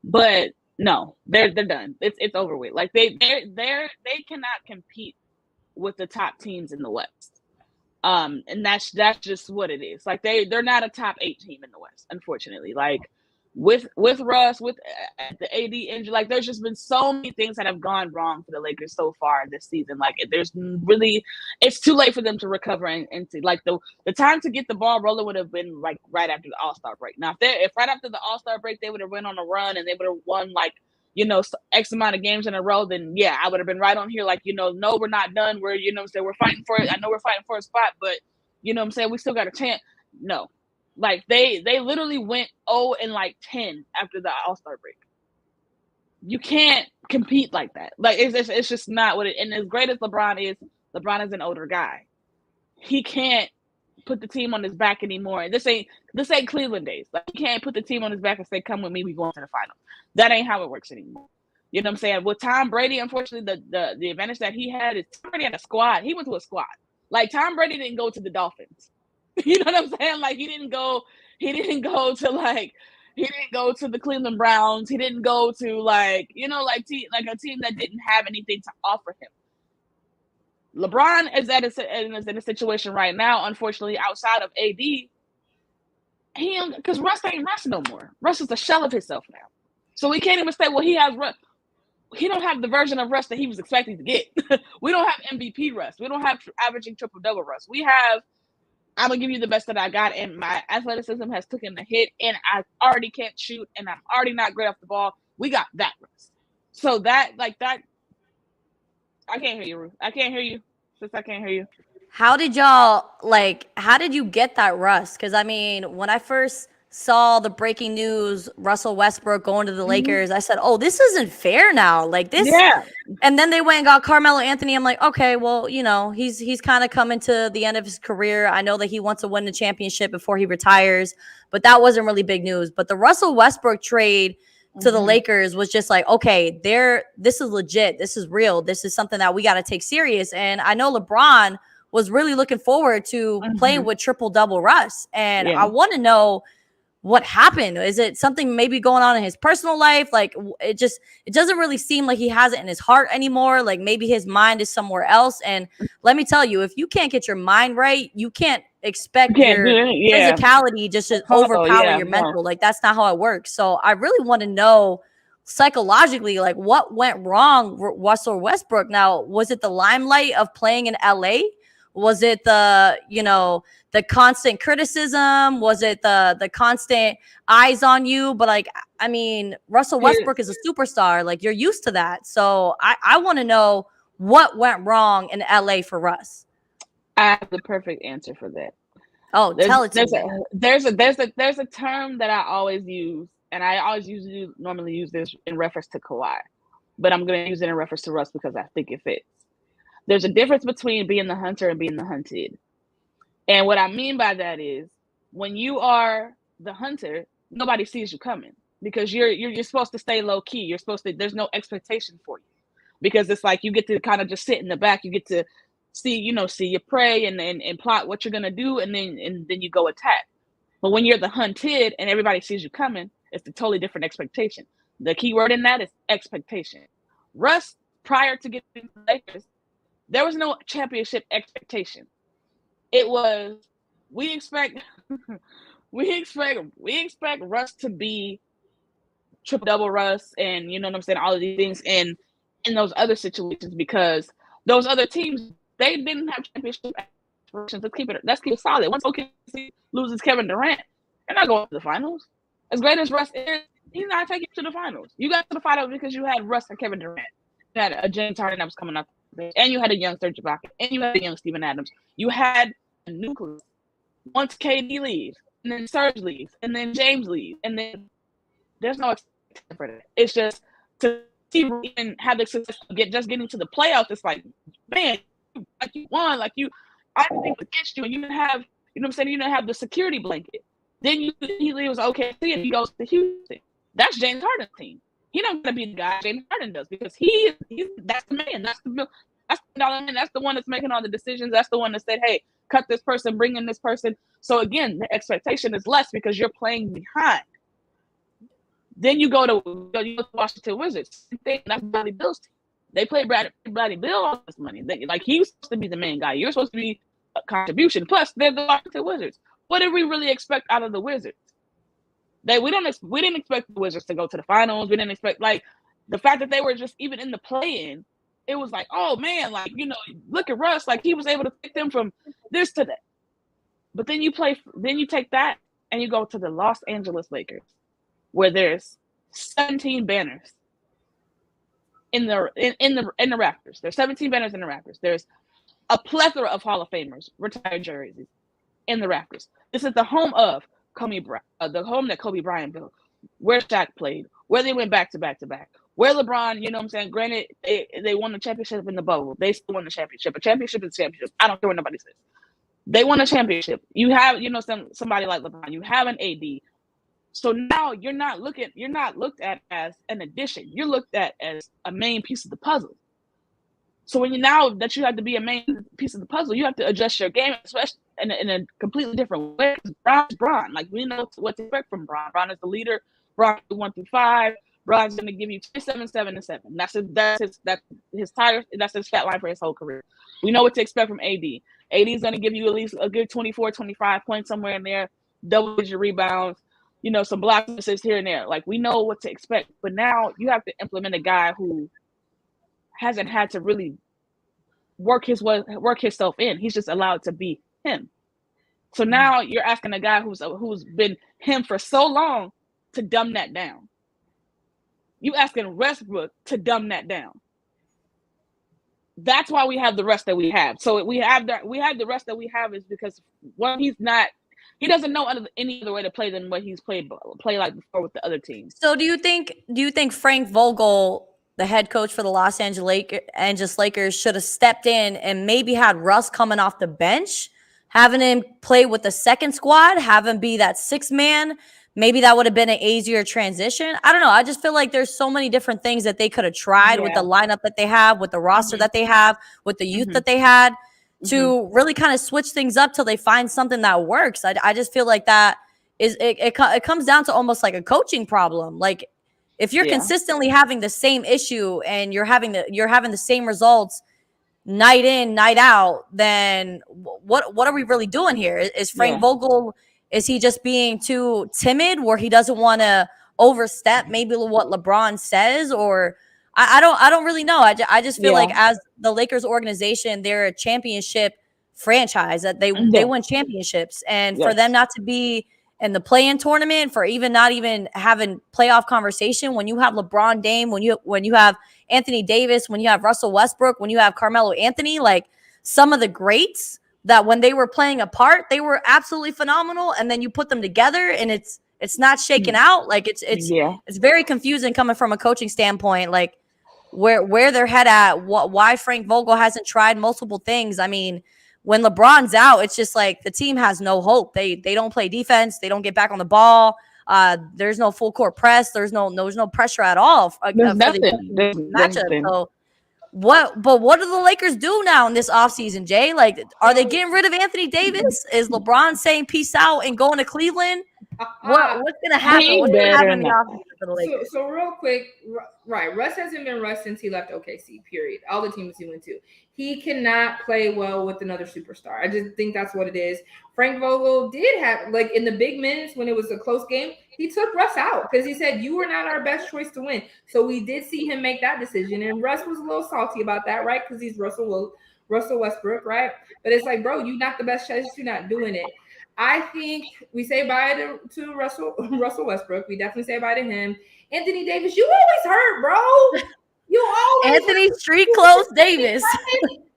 But no, they're done. It's over with. Like they cannot compete with the top teams in the West. And that's just what it is. Like they're not a top 8 team in the West, unfortunately. Like with Russ, with the AD injury, like there's just been so many things that have gone wrong for the Lakers so far this season. Like it's too late for them to recover and to, like the time to get the ball rolling would have been like right after the All-Star break. Now if right after the All-Star break they would have went on a run and they would have won like, you know, X amount of games in a row, then yeah, I would have been right on here. Like, you know, no, we're not done. We're, you know what I'm saying, we're fighting for it. I know we're fighting for a spot, but you know what I'm saying, we still got a chance. No. Like they literally went 0-10 after the All-Star break. You can't compete like that. Like it's just not what it. And as great as LeBron is an older guy. He can't put the team on his back anymore. And this ain't Cleveland days. Like he can't put the team on his back and say, "Come with me, we going to the final." That ain't how it works anymore. You know what I'm saying? With Tom Brady, unfortunately, the advantage that he had is Tom Brady had a squad. He went to a squad. Like Tom Brady didn't go to the Dolphins. You know what I'm saying? Like he didn't go to the Cleveland Browns. He didn't go to like, you know, like a team that didn't have anything to offer him. LeBron is in a situation right now, unfortunately, outside of AD. Because Russ ain't Russ no more. Russ is a shell of himself now. So we can't even say, well, he has Russ. He don't have the version of Russ that he was expecting to get. We don't have MVP Russ. We don't have averaging triple-double Russ. We have, I'm going to give you the best that I got, and my athleticism has taken a hit, and I already can't shoot, and I'm already not great off the ball. We got that Russ. So that, I can't hear you, Ruth. I can't hear you. Sis, I can't hear you. How did you get that Russ? Because, I mean, when I first saw the breaking news, Russell Westbrook going to the Lakers, I said, oh, this isn't fair now. Like this. Yeah. And then they went and got Carmelo Anthony. I'm like, okay, well, you know, he's kind of coming to the end of his career. I know that he wants to win the championship before he retires, but that wasn't really big news. But the Russell Westbrook trade to the Lakers was just like, okay, this is legit. This is real. This is something that we got to take serious. And I know LeBron was really looking forward to playing with triple-double Russ. And I want to know what happened. Is it something maybe going on in his personal life? Like it doesn't really seem like he has it in his heart anymore. Like maybe his mind is somewhere else. And let me tell you, if you can't get your mind right, you can't expect your physicality just to overpower your mental. Like that's not how it works. So I really want to know psychologically, like what went wrong with Russell Westbrook. Now, was it the limelight of playing in LA? Was it the constant criticism? Was it the constant eyes on you? But like, I mean, Russell Westbrook is a superstar. Like you're used to that. So I want to know what went wrong in LA for Russ. I have the perfect answer for that. Oh, tell it to me. There's a term that I always use, and I always normally use this in reference to Kawhi, but I'm going to use it in reference to Russ because I think it fits. There's a difference between being the hunter and being the hunted. And what I mean by that is when you are the hunter, nobody sees you coming because you're supposed to stay low key. You're supposed to, there's no expectation for you because it's like you get to kind of just sit in the back. You get to see your prey and plot what you're going to do. And then you go attack. But when you're the hunted and everybody sees you coming, it's a totally different expectation. The key word in that is expectation. Russ, prior to getting to the Lakers, there was no championship expectation. It was we expect Russ to be triple double Russ and you know what I'm saying, all of these things in those other situations because those other teams they didn't have championship aspirations. Let's keep it solid. Once OKC loses Kevin Durant, they're not going to the finals. As great as Russ is, he's not taking you to the finals. You got to the finals because you had Russ and Kevin Durant. You had a James Harden that was coming up. And you had a young Serge Ibaka, and you had a young Steven Adams. You had a nucleus. Once KD leaves, and then Serge leaves, and then James leaves, and then there's no expectation for that. It's just to see even have the success of getting to the playoffs. It's like, man, like you won, like I think against you, and you didn't have, you know what I'm saying, you didn't have the security blanket. Then he leaves OKC and he goes to Houston. That's James Harden's team. He don't gotta be the guy James Harden does, because he's that's the man. That's the $1 man. That's the one that's making all the decisions. That's the one that said, hey, cut this person, bring in this person. So again, the expectation is less because you're playing behind. Then you go to Washington Wizards. That's Bradley Bill's team. They play Bradley Bill all this money. Like, he was supposed to be the main guy. You're supposed to be a contribution. Plus, they're the Washington Wizards. What did we really expect out of the Wizards? We didn't expect the Wizards to go to the finals. We didn't expect, like, the fact that they were just even in the play-in. It was like, oh man, like, you know, look at Russ, like he was able to take them from this to that. But then you take that and you go to the Los Angeles Lakers, where there's 17 banners in the rafters. There's 17 banners in the rafters. There's a plethora of Hall of Famers, retired jerseys in the rafters. This is the home of the home that Kobe Bryant built, where Shaq played, where they went back to back to back, where LeBron, you know what I'm saying? Granted, they won the championship in the bubble. They still won the championship. A championship is a championship. I don't care what nobody says. They won a championship. You have, you know, somebody like LeBron. You have an AD. So now you're not looked at as an addition. You're looked at as a main piece of the puzzle. So when now that you have to be a main piece of the puzzle, you have to adjust your game, especially in a completely different way. Bron's Bron. Like, we know what to expect from Bron. Bron is the leader. Bron 1 through 5. Bron's going to give you 27, 7, and 7. That's his stat line for his whole career. We know what to expect from AD. AD is going to give you at least a good 24, 25 points somewhere in there, double-digit rebounds, you know, some blocks and assists here and there. Like, we know what to expect. But now you have to implement a guy who hasn't had to really work himself in. He's just allowed to be him. So now you're asking a guy who's been him for so long to dumb that down. You asking Westbrook to dumb that down. That's why we have the rest that we have. So we have the rest that we have is because one, he doesn't know any other way to play than what he's play like before with the other teams. So do you think Frank Vogel, the head coach for the Los Angeles Lakers, should have stepped in and maybe had Russ coming off the bench, having him play with the second squad, have him be that sixth man? Maybe that would have been an easier transition. I don't know. I just feel like there's so many different things that they could have tried with the lineup that they have, with the roster that they have, with the youth that they had, to really kind of switch things up till they find something that works. I just feel like that is it comes down to almost like a coaching problem. Like, if you're consistently having the same issue and you're having the same results night in, night out, then what are we really doing here? Is Frank Vogel, is he just being too timid where he doesn't want to overstep maybe what LeBron says? Or I don't really know. I just feel like as the Lakers organization, they're a championship franchise, that they win championships, and for them not to be in the play-in tournament, for not even having playoff conversation, when you have LeBron Dame, when you have Anthony Davis, when you have Russell Westbrook, when you have Carmelo Anthony, like some of the greats that when they were playing apart, they were absolutely phenomenal, and then you put them together and it's not shaken out. Like it's very confusing coming from a coaching standpoint, like where their head at, why Frank Vogel hasn't tried multiple things. I mean, when LeBron's out, it's just like the team has no hope. They don't play defense. They don't get back on the ball. There's no full court press. There's no pressure at all for the matchup. So what do the Lakers do now in this offseason, Jay? Like, are they getting rid of Anthony Davis? Is LeBron saying peace out and going to Cleveland? What's going to happen? What's going to happen in the offseason for the Lakers? So real quick, right, Russ hasn't been Russ since he left OKC, period. All the teams he went to. He cannot play well with another superstar. I just think that's what it is. Frank Vogel did have, like, in the big minutes when it was a close game, he took Russ out because he said, you were not our best choice to win. So we did see him make that decision. And Russ was a little salty about that, right? Because he's Russell Westbrook, right? But it's like, bro, you're not the best choice. You're not doing it. I think we say bye to Russell Westbrook. We definitely say bye to him. Anthony Davis, you always hurt, bro. You always Anthony Street Clothes Davis.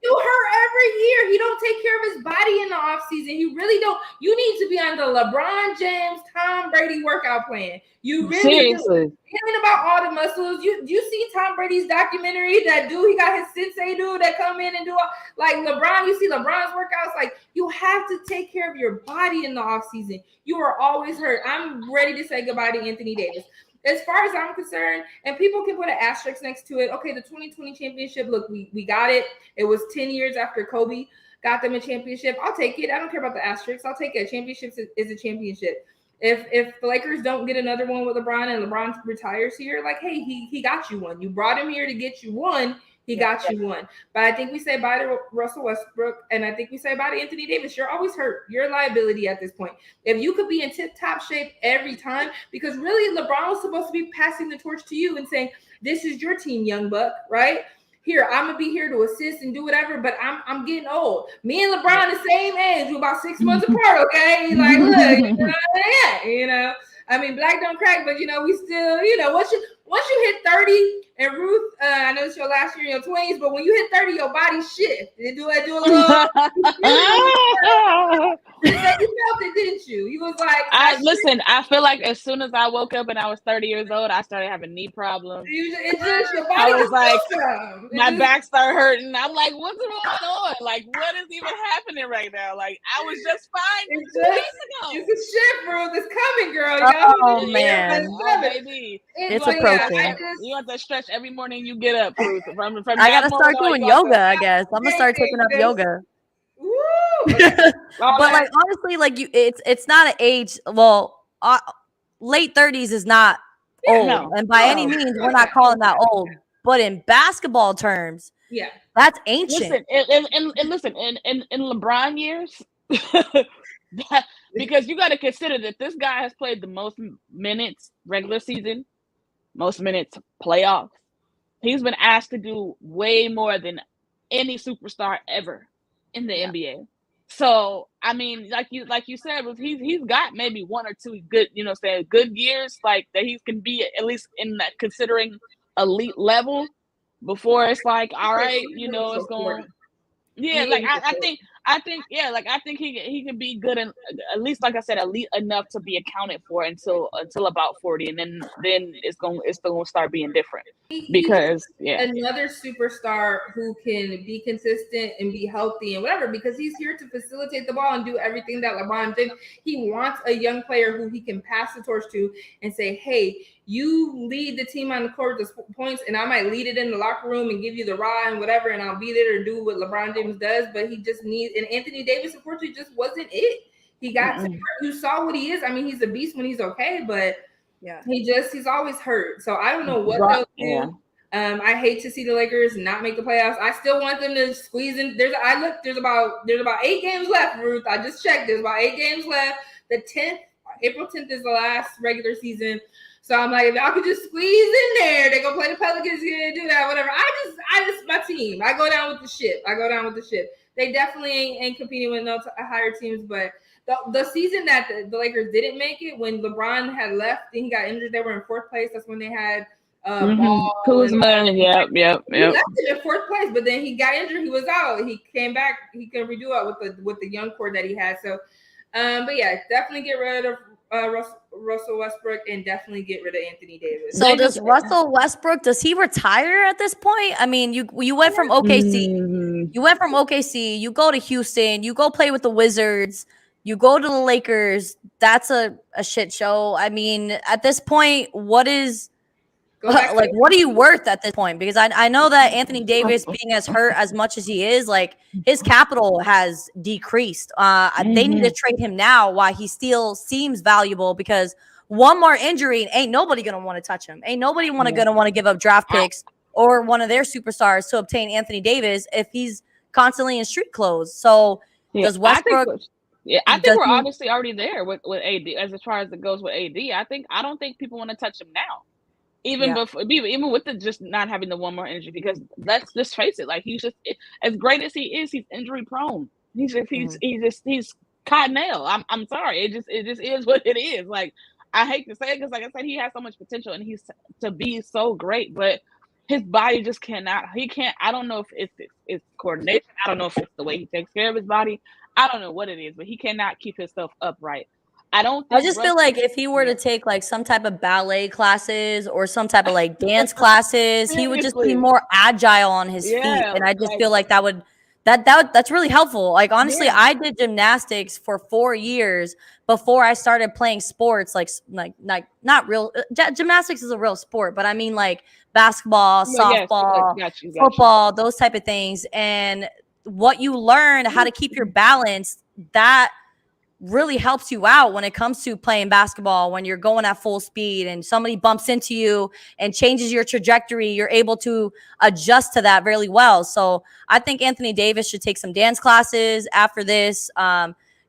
You hurt every year. He don't take care of his body in the offseason. You really don't. You need to be on the LeBron James, Tom Brady workout plan. You really Seriously. do. It ain't about all the muscles. You see Tom Brady's documentary, that dude, he got his sensei dude that come in and do all, like LeBron, you see LeBron's workouts. Like, you have to take care of your body in the offseason. You are always hurt. I'm ready to say goodbye to Anthony Davis. As far as I'm concerned, and people can put an asterisk next to it. Okay, the 2020 championship, look, we got it. It was 10 years after Kobe got them a championship. I'll take it. I don't care about the asterisks. I'll take it. A championship is a championship. If the Lakers don't get another one with LeBron and LeBron retires here, like, hey, he got you one. You brought him here to get you one. He got you one. But I think we say bye to Russell Westbrook, and I think we say bye to Anthony Davis. You're always hurt. You're a liability at this point. If you could be in tip-top shape every time, because really LeBron was supposed to be passing the torch to you and saying, this is your team, young buck, right? Here, I'm gonna be here to assist and do whatever, but I'm getting old. Me and LeBron the same age. We're about 6 months apart, okay? Like, look, you know. I mean, black don't crack, but, you know, we still, you know, once you hit 30, and Ruth, I know it's your last year in your 20s, but when you hit 30, your body shift. It do a little. You felt it, didn't you? You was like, listen. I feel like as soon as I woke up and I was 30 years old, I started having knee problems. It just your body I was like, my just, back started hurting. I'm like, what's going on? Like, what is even happening right now? Like, I was just fine 2 weeks ago. It's a shift, Ruth. It's coming, girl. Oh man, baby, it's approaching. You have to stretch every morning you get up, Ruth. From I gotta start doing yoga. I guess I'm gonna start taking up yoga. But like honestly, like it's not an age. Well, late 30s is not old, and by any means, we're not calling that old. But in basketball terms, that's ancient. Listen, in LeBron years, because you got to consider that this guy has played the most minutes regular season, most minutes playoffs. He's been asked to do way more than any superstar ever in the NBA. So, I mean, like you said, he's got maybe one or two good, good years, like that he can be at least in that considering elite level before it's like, all right, it's going. Yeah, like I think he can be good and at least, like I said, elite enough to be accounted for until about 40, and then it's gonna start being different because another superstar who can be consistent and be healthy and whatever, because he's here to facilitate the ball and do everything that LeBron did. He wants a young player who he can pass the torch to and say, hey, you lead the team on the court with the points, and I might lead it in the locker room and give you the raw and whatever, and I'll be there to do what LeBron James does. But he just needs, and Anthony Davis, unfortunately, just wasn't it. He got you saw what he is. I mean, he's a beast when he's okay, but he's always hurt. So I don't know what they'll do. I hate to see the Lakers not make the playoffs. I still want them to squeeze in. There's about 8 games left, Ruth. I just checked. There's about 8 games left. April 10th is the last regular season. So I'm like, if y'all could just squeeze in there, they gonna play the Pelicans, gonna do that, whatever. I just my team. I go down with the ship. They definitely ain't competing with no higher teams, but the season that the Lakers didn't make it, when LeBron had left and he got injured, they were in 4th place. That's when they had Ball. Kuzma, yep. He left it in 4th place, but then he got injured. He was out. He came back. He can redo it with the young core that he had. So, but yeah, definitely get rid of Russell Westbrook and definitely get rid of Anthony Davis. So does Russell Westbrook, does he retire at this point? I mean, you went from OKC, you go to Houston, you go play with the Wizards, you go to the Lakers. That's a shit show. I mean, at this point, what are you worth at this point? Because I know that Anthony Davis being as hurt as much as he is, like his capital has decreased. They need to trade him now while he still seems valuable, because one more injury and ain't nobody gonna want to touch him. Ain't nobody gonna want to give up draft picks or one of their superstars to obtain Anthony Davis if he's constantly in street clothes. So does Westbrook? I think we're obviously already there with AD as far as it goes with AD. I don't think people want to touch him now. Even with the just not having the one more injury, because let's just face it, like he's just as great as he is, he's injury prone. He's caught nail. I'm sorry, it just is what it is. Like, I hate to say it because, like I said, he has so much potential and he's to be so great, but his body just cannot. He can't. I don't know if it's coordination. I don't know if it's the way he takes care of his body. I don't know what it is, but he cannot keep himself upright. I don't I think just feel like if he were to take like some type of ballet classes or some type of like dance classes, he would just be more agile on his feet. And I just feel like that's really helpful. Like honestly, I did gymnastics for 4 years before I started playing sports. Like not real gymnastics is a real sport, but I mean like basketball, softball, football, those type of things. And what you learn how to keep your balance, that really helps you out when it comes to playing basketball. When you're going at full speed and somebody bumps into you and changes your trajectory, you're able to adjust to that really well. So I think Anthony Davis should take some dance classes after this.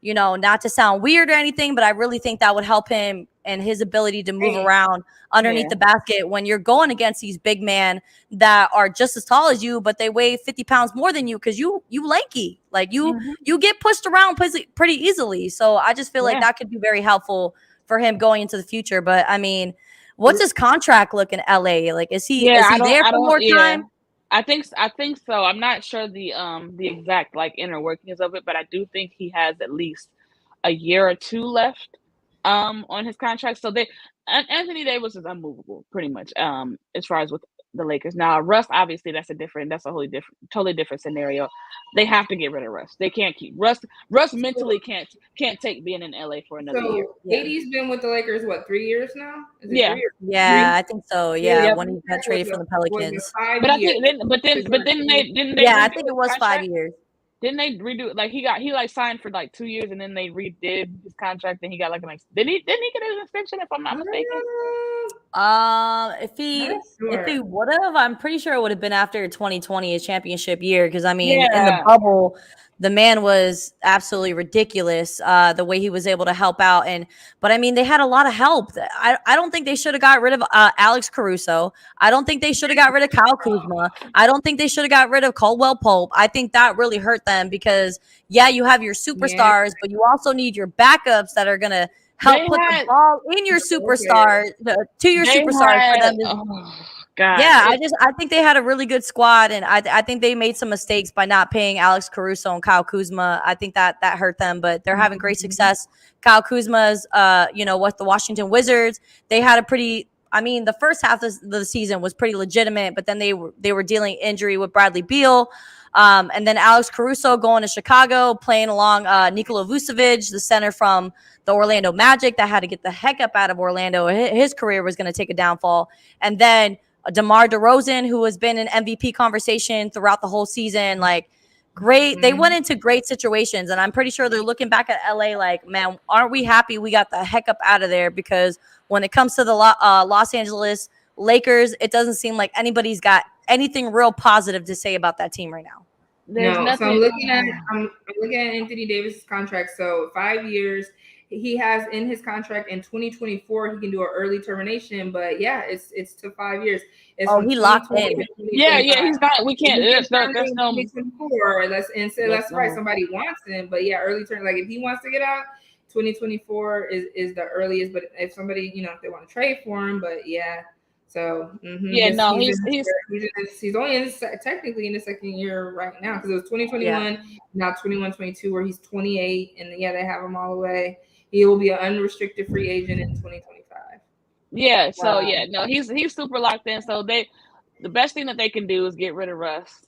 You know, not to sound weird or anything, but I really think that would help him and his ability to move around underneath the basket when you're going against these big men that are just as tall as you, but they weigh 50 pounds more than you because you lanky. Like you get pushed around pretty easily. So I just feel like that could be very helpful for him going into the future. But I mean, what's his contract look in LA? Like, is he there for more time? I think so. I'm not sure the exact like inner workings of it, but I do think he has at least a year or two left on his contract. So Anthony Davis is unmovable pretty much as far as with the Lakers. Now Russ, obviously that's a totally different scenario. They have to get rid of Russ. They can't keep Russ mentally can't take being in LA for another year. AD's been with the Lakers what, 3 years now? Is it 3 years? Yeah, I think so. Yeah, when he got traded from the Pelicans. But I think then they I think it was 5 years. Didn't they redo it? Like he signed for like 2 years and then they redid his contract and he got like an didn't he get an extension if I'm not mistaken? If he would have, I'm pretty sure it would have been after 2020, his championship year. Because I mean, in the bubble, the man was absolutely ridiculous. The way he was able to help out, but I mean, they had a lot of help. I don't think they should have got rid of Alex Caruso. I don't think they should have got rid of Kyle Kuzma. I don't think they should have got rid of Caldwell Pope. I think that really hurt them because you have your superstars, but you also need your backups that are gonna help put the ball in your superstar to your superstars for them to. I think they had a really good squad, and I think they made some mistakes by not paying Alex Caruso and Kyle Kuzma. I think that hurt them, but they're having great success. Kyle Kuzma's, with the Washington Wizards, they had the first half of the season was pretty legitimate, but then they were dealing injury with Bradley Beal. And then Alex Caruso going to Chicago, playing along Nikola Vucevic, the center from the Orlando Magic that had to get the heck up out of Orlando. His career was going to take a downfall. And then DeMar DeRozan, who has been in MVP conversation throughout the whole season, like great. They went into great situations, and I'm pretty sure they're looking back at LA like, man, aren't we happy we got the heck up out of there? Because when it comes to the Los Angeles Lakers, it doesn't seem like anybody's got anything real positive to say about that team right now. So I'm looking at Anthony Davis' contract. So 5 years. He has in his contract in 2024, he can do an early termination, but it's to 5 years. He locked in. He's not. We can't. There's no. 2024. That's right. Somebody wants him, but early term. Like if he wants to get out, 2024 is the earliest. But if somebody, if they want to trade for him, but So he's only technically in the second year right now because it was 2021, now 21-22 where he's 28, and they have him all the way. He will be an unrestricted free agent in 2025. He's super locked in. So the best thing that they can do is get rid of Russ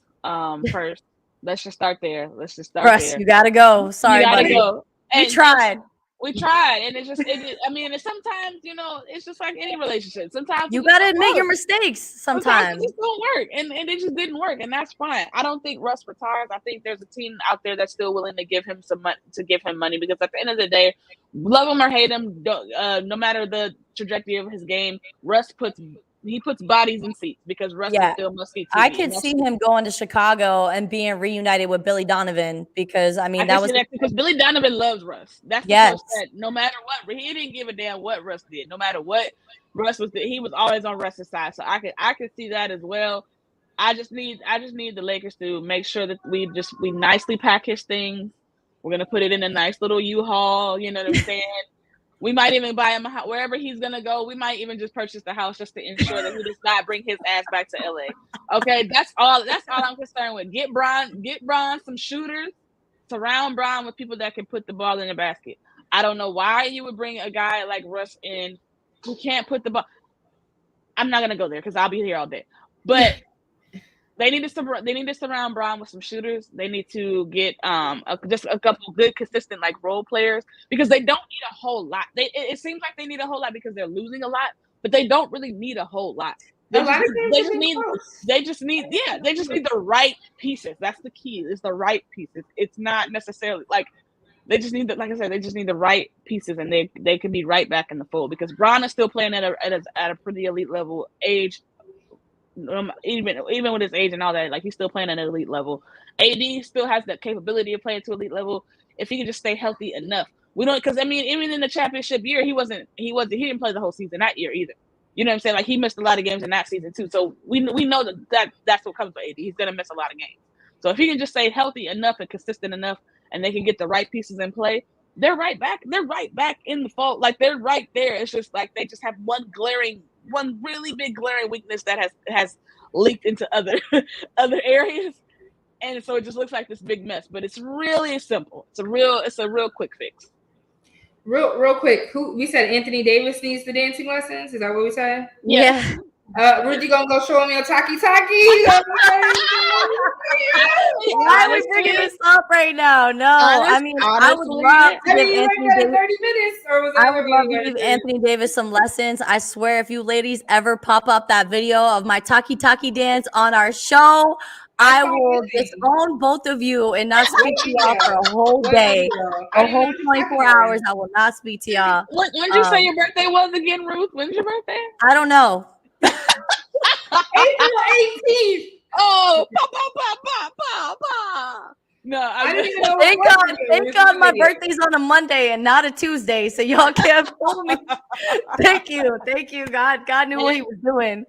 first. Let's just start there. Russ, you gotta go. Sorry, buddy. Go. We tried. We tried, and it's sometimes, it's just like any relationship. Sometimes you got to admit your mistakes. Sometimes it just don't work, and it just didn't work, and that's fine. I don't think Russ retires. I think there's a team out there that's still willing to give him money because at the end of the day, love him or hate him, no matter the trajectory of his game, Russ puts bodies in seats because Russ is still must see TV. I could see him going to Chicago and being reunited with Billy Donovan because because Billy Donovan loves Russ. That's that no matter what, he didn't give a damn what Russ did. No matter what Russ was, he was always on Russ's side. So I could see that as well. I just need the Lakers to make sure that we nicely pack his things. We're gonna put it in a nice little U-Haul. You know what I'm saying? We might even buy him a house wherever he's gonna go. We might even just purchase the house just to ensure that he does not bring his ass back to LA. Okay, that's all I'm concerned with. Get Bron some shooters. Surround Bron with people that can put the ball in the basket. I don't know why you would bring a guy like Russ in who can't put the ball. I'm not gonna go there because I'll be here all day. But they need to surround Bron with some shooters. They need to get just a couple good, consistent like role players because they don't need a whole lot. It seems like they need a whole lot because they're losing a lot, but they don't really need a whole lot. They just need the right pieces. That's the key. It's the right pieces. It's not necessarily like they just need like I said, they just need the right pieces, and they can be right back in the fold because Bron is still playing at a pretty elite level age. Even with his age and all that, like he's still playing at an elite level. AD still has that capability of playing to elite level if he can just stay healthy enough. We don't because I mean even in the championship year he didn't play the whole season that year either. You know what I'm saying? Like he missed a lot of games in that season too. So we know that's what comes with AD. He's gonna miss a lot of games. So if he can just stay healthy enough and consistent enough, and they can get the right pieces in play, they're right back. They're right back in the fold. Like they're right there. It's just like they just have one really big glaring weakness that has leaked into other areas, and so it just looks like this big mess. But it's really simple. It's a real quick fix. Real quick. Who we said Anthony Davis needs the dancing lessons? Is that what we said? Yeah. Rudy gonna go show me a taki. Why are we bringing this up right now? No, I mean, I would love to give Anthony Davis 30 minutes, or was I would love to give Anthony Davis some lessons. I swear, if you ladies ever pop up that video of my taki dance on our show, I will disown both of you and not speak to y'all for a whole day, a whole 24 hours. I will not speak to y'all. When did you say your birthday was again, Ruth? When's your birthday? I don't know. April 18th. Oh, pa. No, I didn't even know. Thank God my birthday's on a Monday and not a Tuesday, so y'all can't fool me. Thank you. God knew what he was doing. And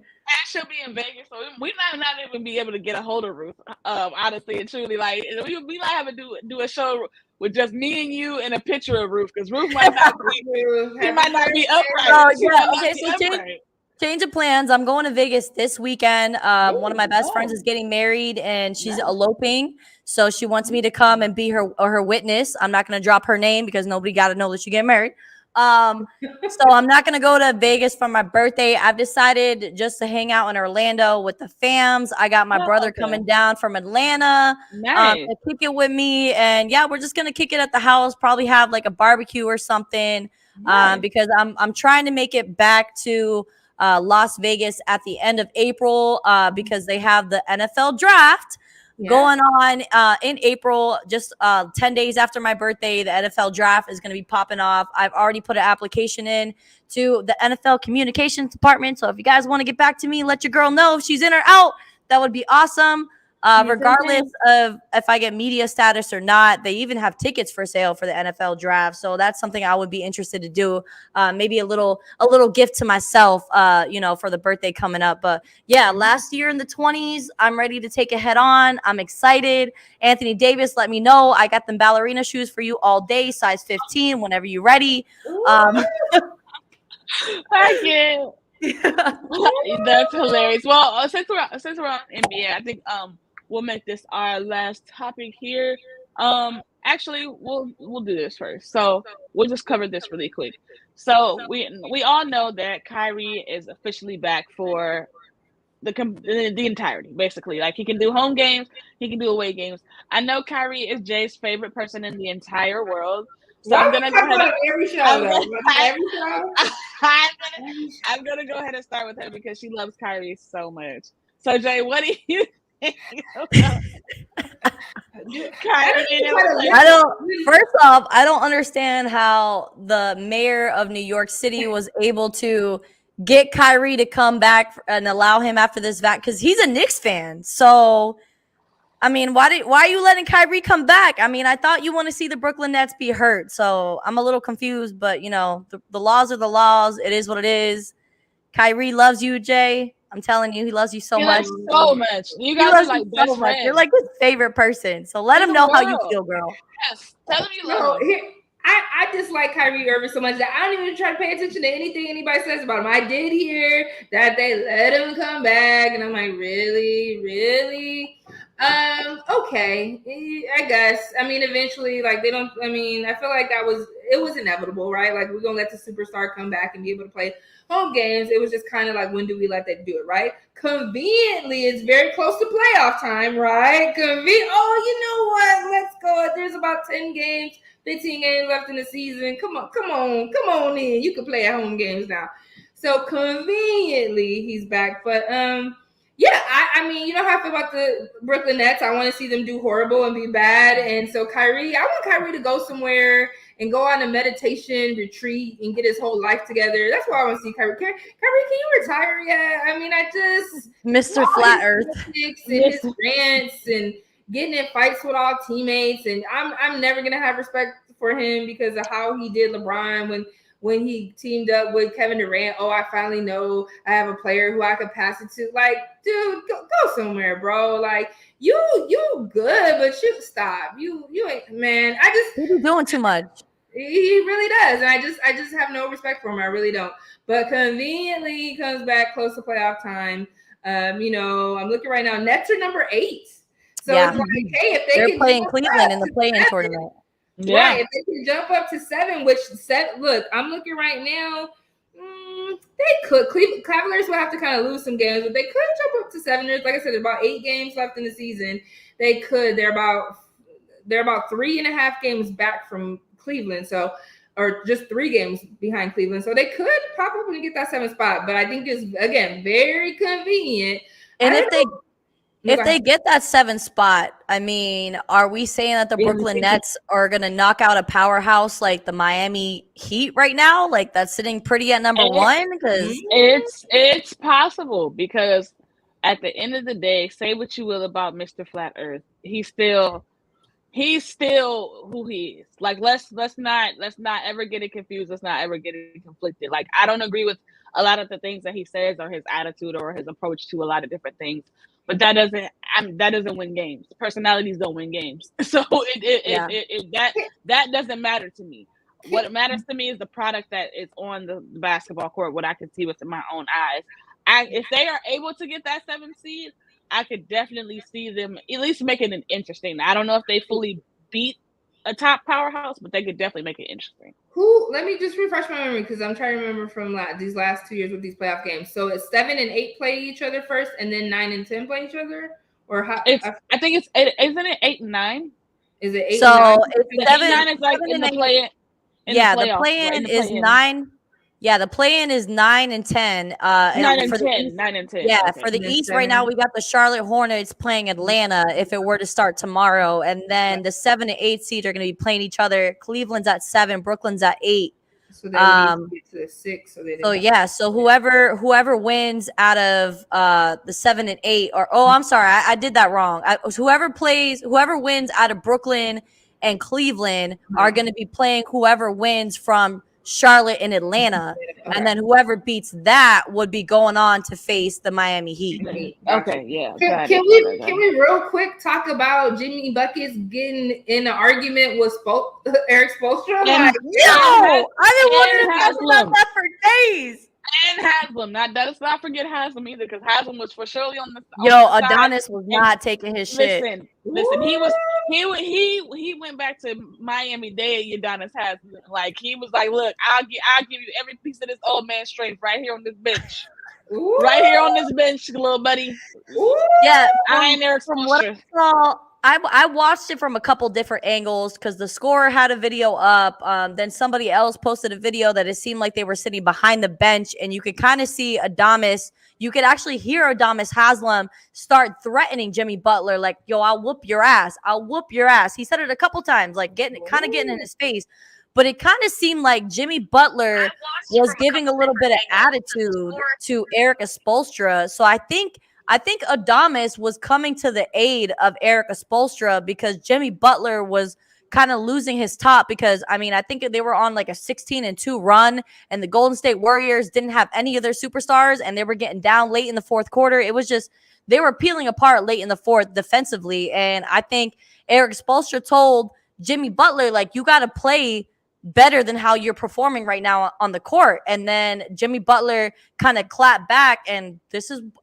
she'll be in Vegas, so we might not even be able to get a hold of Ruth. Honestly and truly, like we might have to do a show with just me and you and a picture of Ruth because Ruth might not be upright. Oh yeah, okay. So change of plans. I'm going to Vegas this weekend. One of my best friends is getting married and she's eloping. So she wants me to come and be her witness. I'm not going to drop her name because nobody got to know that she get married. So I'm not going to go to Vegas for my birthday. I've decided just to hang out in Orlando with the fams. I got my brother coming down from Atlanta to kick it with me. And yeah, we're just going to kick it at the house, probably have like a barbecue or something because I'm trying to make it back to Las Vegas at the end of April because they have the NFL draft going on in April, just 10 days after my birthday. The NFL draft is going to be popping off. I've already put an application in to the NFL communications department. So if you guys want to get back to me, let your girl know if she's in or out. That would be awesome. Regardless of if I get media status or not, they even have tickets for sale for the NFL draft. So that's something I would be interested to do. Maybe a little gift to myself, for the birthday coming up. But yeah, last year in the 20s, I'm ready to take it head on. I'm excited. Anthony Davis, let me know. I got them ballerina shoes for you all day, size 15, whenever you're ready. I can't. That's hilarious. Well, since we're on NBA, I think we'll make this our last topic here. Actually, we'll do this first. So we'll just cover this really quick. So we all know that Kyrie is officially back for the entirety, basically. Like he can do home games, he can do away games. I know Kyrie is Jay's favorite person in the entire world. So I'm gonna go ahead. I'm gonna go ahead and start with her because she loves Kyrie so much. So Jay, what do you think about Kyrie? First off, I don't understand how the mayor of New York City was able to get Kyrie to come back and allow him after this because he's a Knicks fan. So I mean, why are you letting Kyrie come back? I mean, I thought you want to see the Brooklyn Nets be hurt. So I'm a little confused, but the laws are the laws. It is what it is. Kyrie loves you, Jay. I'm telling you, he loves you so much. So much. You guys are like best friends. You're like his favorite person. So let him know how you feel, girl. Yes. Tell him you love him. I dislike Kyrie Irving so much that I don't even try to pay attention to anything anybody says about him. I did hear that they let him come back, and I'm like, really? Okay, I guess. I mean, eventually, like they don't. I mean, I feel like it was inevitable, right? Like we're gonna let the superstar come back and be able to play home games. It was just kind of like, when do we let that do it, right? Conveniently, it's very close to playoff time, right? Oh, you know what? Let's go. There's about 10 games. 15 games left in the season. Come on in. You can play at home games now. So conveniently, he's back. But yeah, I mean, you know how I feel about the Brooklyn Nets. I want to see them do horrible and be bad. And so I want Kyrie to go somewhere and go on a meditation retreat and get his whole life together. That's why I want to see Kyrie. Kyrie, can you retire yet? I mean, I just Mr. Flat Earth and his rants and getting in fights with all teammates, and I'm never gonna have respect for him because of how he did LeBron when he teamed up with Kevin Durant. Oh, I finally know I have a player who I could pass it to. Like, dude, go somewhere, bro. Like, you good, but you stop. You ain't, man. He's doing too much. He really does, and I just have no respect for him. I really don't. But conveniently, he comes back close to playoff time. You know, I'm looking right now. Nets are number 8. So it's like, hey, if they're playing Cleveland in the play-in tournament. Yeah. Right, if they can jump up to 7, look, I'm looking right now. They could. Cavaliers will have to kind of lose some games, but they could jump up to 7. There's, like I said, there's about 8 games left in the season. They could. They're about 3.5 games back from Cleveland. So, or just 3 games behind Cleveland. So they could pop up and get that 7th spot. But I think it's, again, very convenient. And if they get that 7th spot, I mean, are we saying that the Brooklyn Nets are going to knock out a powerhouse like the Miami Heat right now? Like, that's sitting pretty at number 1? Because it's possible, because at the end of the day, say what you will about Mr. Flat Earth, he's still who he is. Like, let's not ever get it confused. Let's not ever get it conflicted. Like, I don't agree with a lot of the things that he says or his attitude or his approach to a lot of different things. But that doesn't win games. Personalities don't win games. So that doesn't matter to me. What matters to me is the product that is on the basketball court, what I can see with my own eyes. If they are able to get that 7th seed, I could definitely see them at least making it interesting. I don't know if they fully beat a top powerhouse, but they could definitely make it interesting. Let me just refresh my memory, because I'm trying to remember from these last 2 years with these playoff games. So it's 7 and 8 play each other first, and then 9 and 10 play each other, or how? I think it's 8. Isn't it 8 and 9? Is it 8? So and 9? it's 7. 9 is like in the play-in. The play-in is 9. Yeah, the play-in is 9 and 10. 9 and 10. 9 and 10. Yeah, okay. For the East right now, we got the Charlotte Hornets playing Atlanta if it were to start tomorrow. And then the 7 and 8 seed are going to be playing each other. Cleveland's at 7, Brooklyn's at 8. So they need to get to the 6. So whoever wins out of the 7 and 8, I'm sorry, I did that wrong. Whoever wins out of Brooklyn and Cleveland are going to be playing whoever wins from Charlotte and Atlanta, and then whoever beats that would be going on to face the Miami Heat. Okay, yeah. Can we real quick talk about Jimmy Buckets getting in an argument with Eric Spoelstra? I've been wondering about that for days. And Haslam. Let's not forget Haslam either, because Haslam was for surely on the Adonis was not taking his shit. Listen, he went back to Miami Day. Adonis Haslam, like, he was like, look, I'll give you every piece of this old man strength right here on this bench. Ooh. Right here on this bench, little buddy. Ooh. Yeah, I ain't there from what I saw. I watched it from a couple different angles because the scorer had a video up. Then somebody else posted a video that it seemed like they were sitting behind the bench, and you could kind of see Adamas. You could actually hear Adamas Haslam start threatening Jimmy Butler, like, "Yo, I'll whoop your ass. I'll whoop your ass." He said it a couple times, like getting in his face. But it kind of seemed like Jimmy Butler was giving a little bit of attitude to Eric Spoelstra. So I think Adamas was coming to the aid of Eric Spoelstra because Jimmy Butler was kind of losing his top because, I mean, I think they were on like a 16-2 run, and the Golden State Warriors didn't have any of their superstars, and they were getting down late in the fourth quarter. It was just, they were peeling apart late in the fourth defensively. And I think Eric Spoelstra told Jimmy Butler, like, you got to play better than how you're performing right now on the court. And then Jimmy Butler kind of clapped back, and this isn't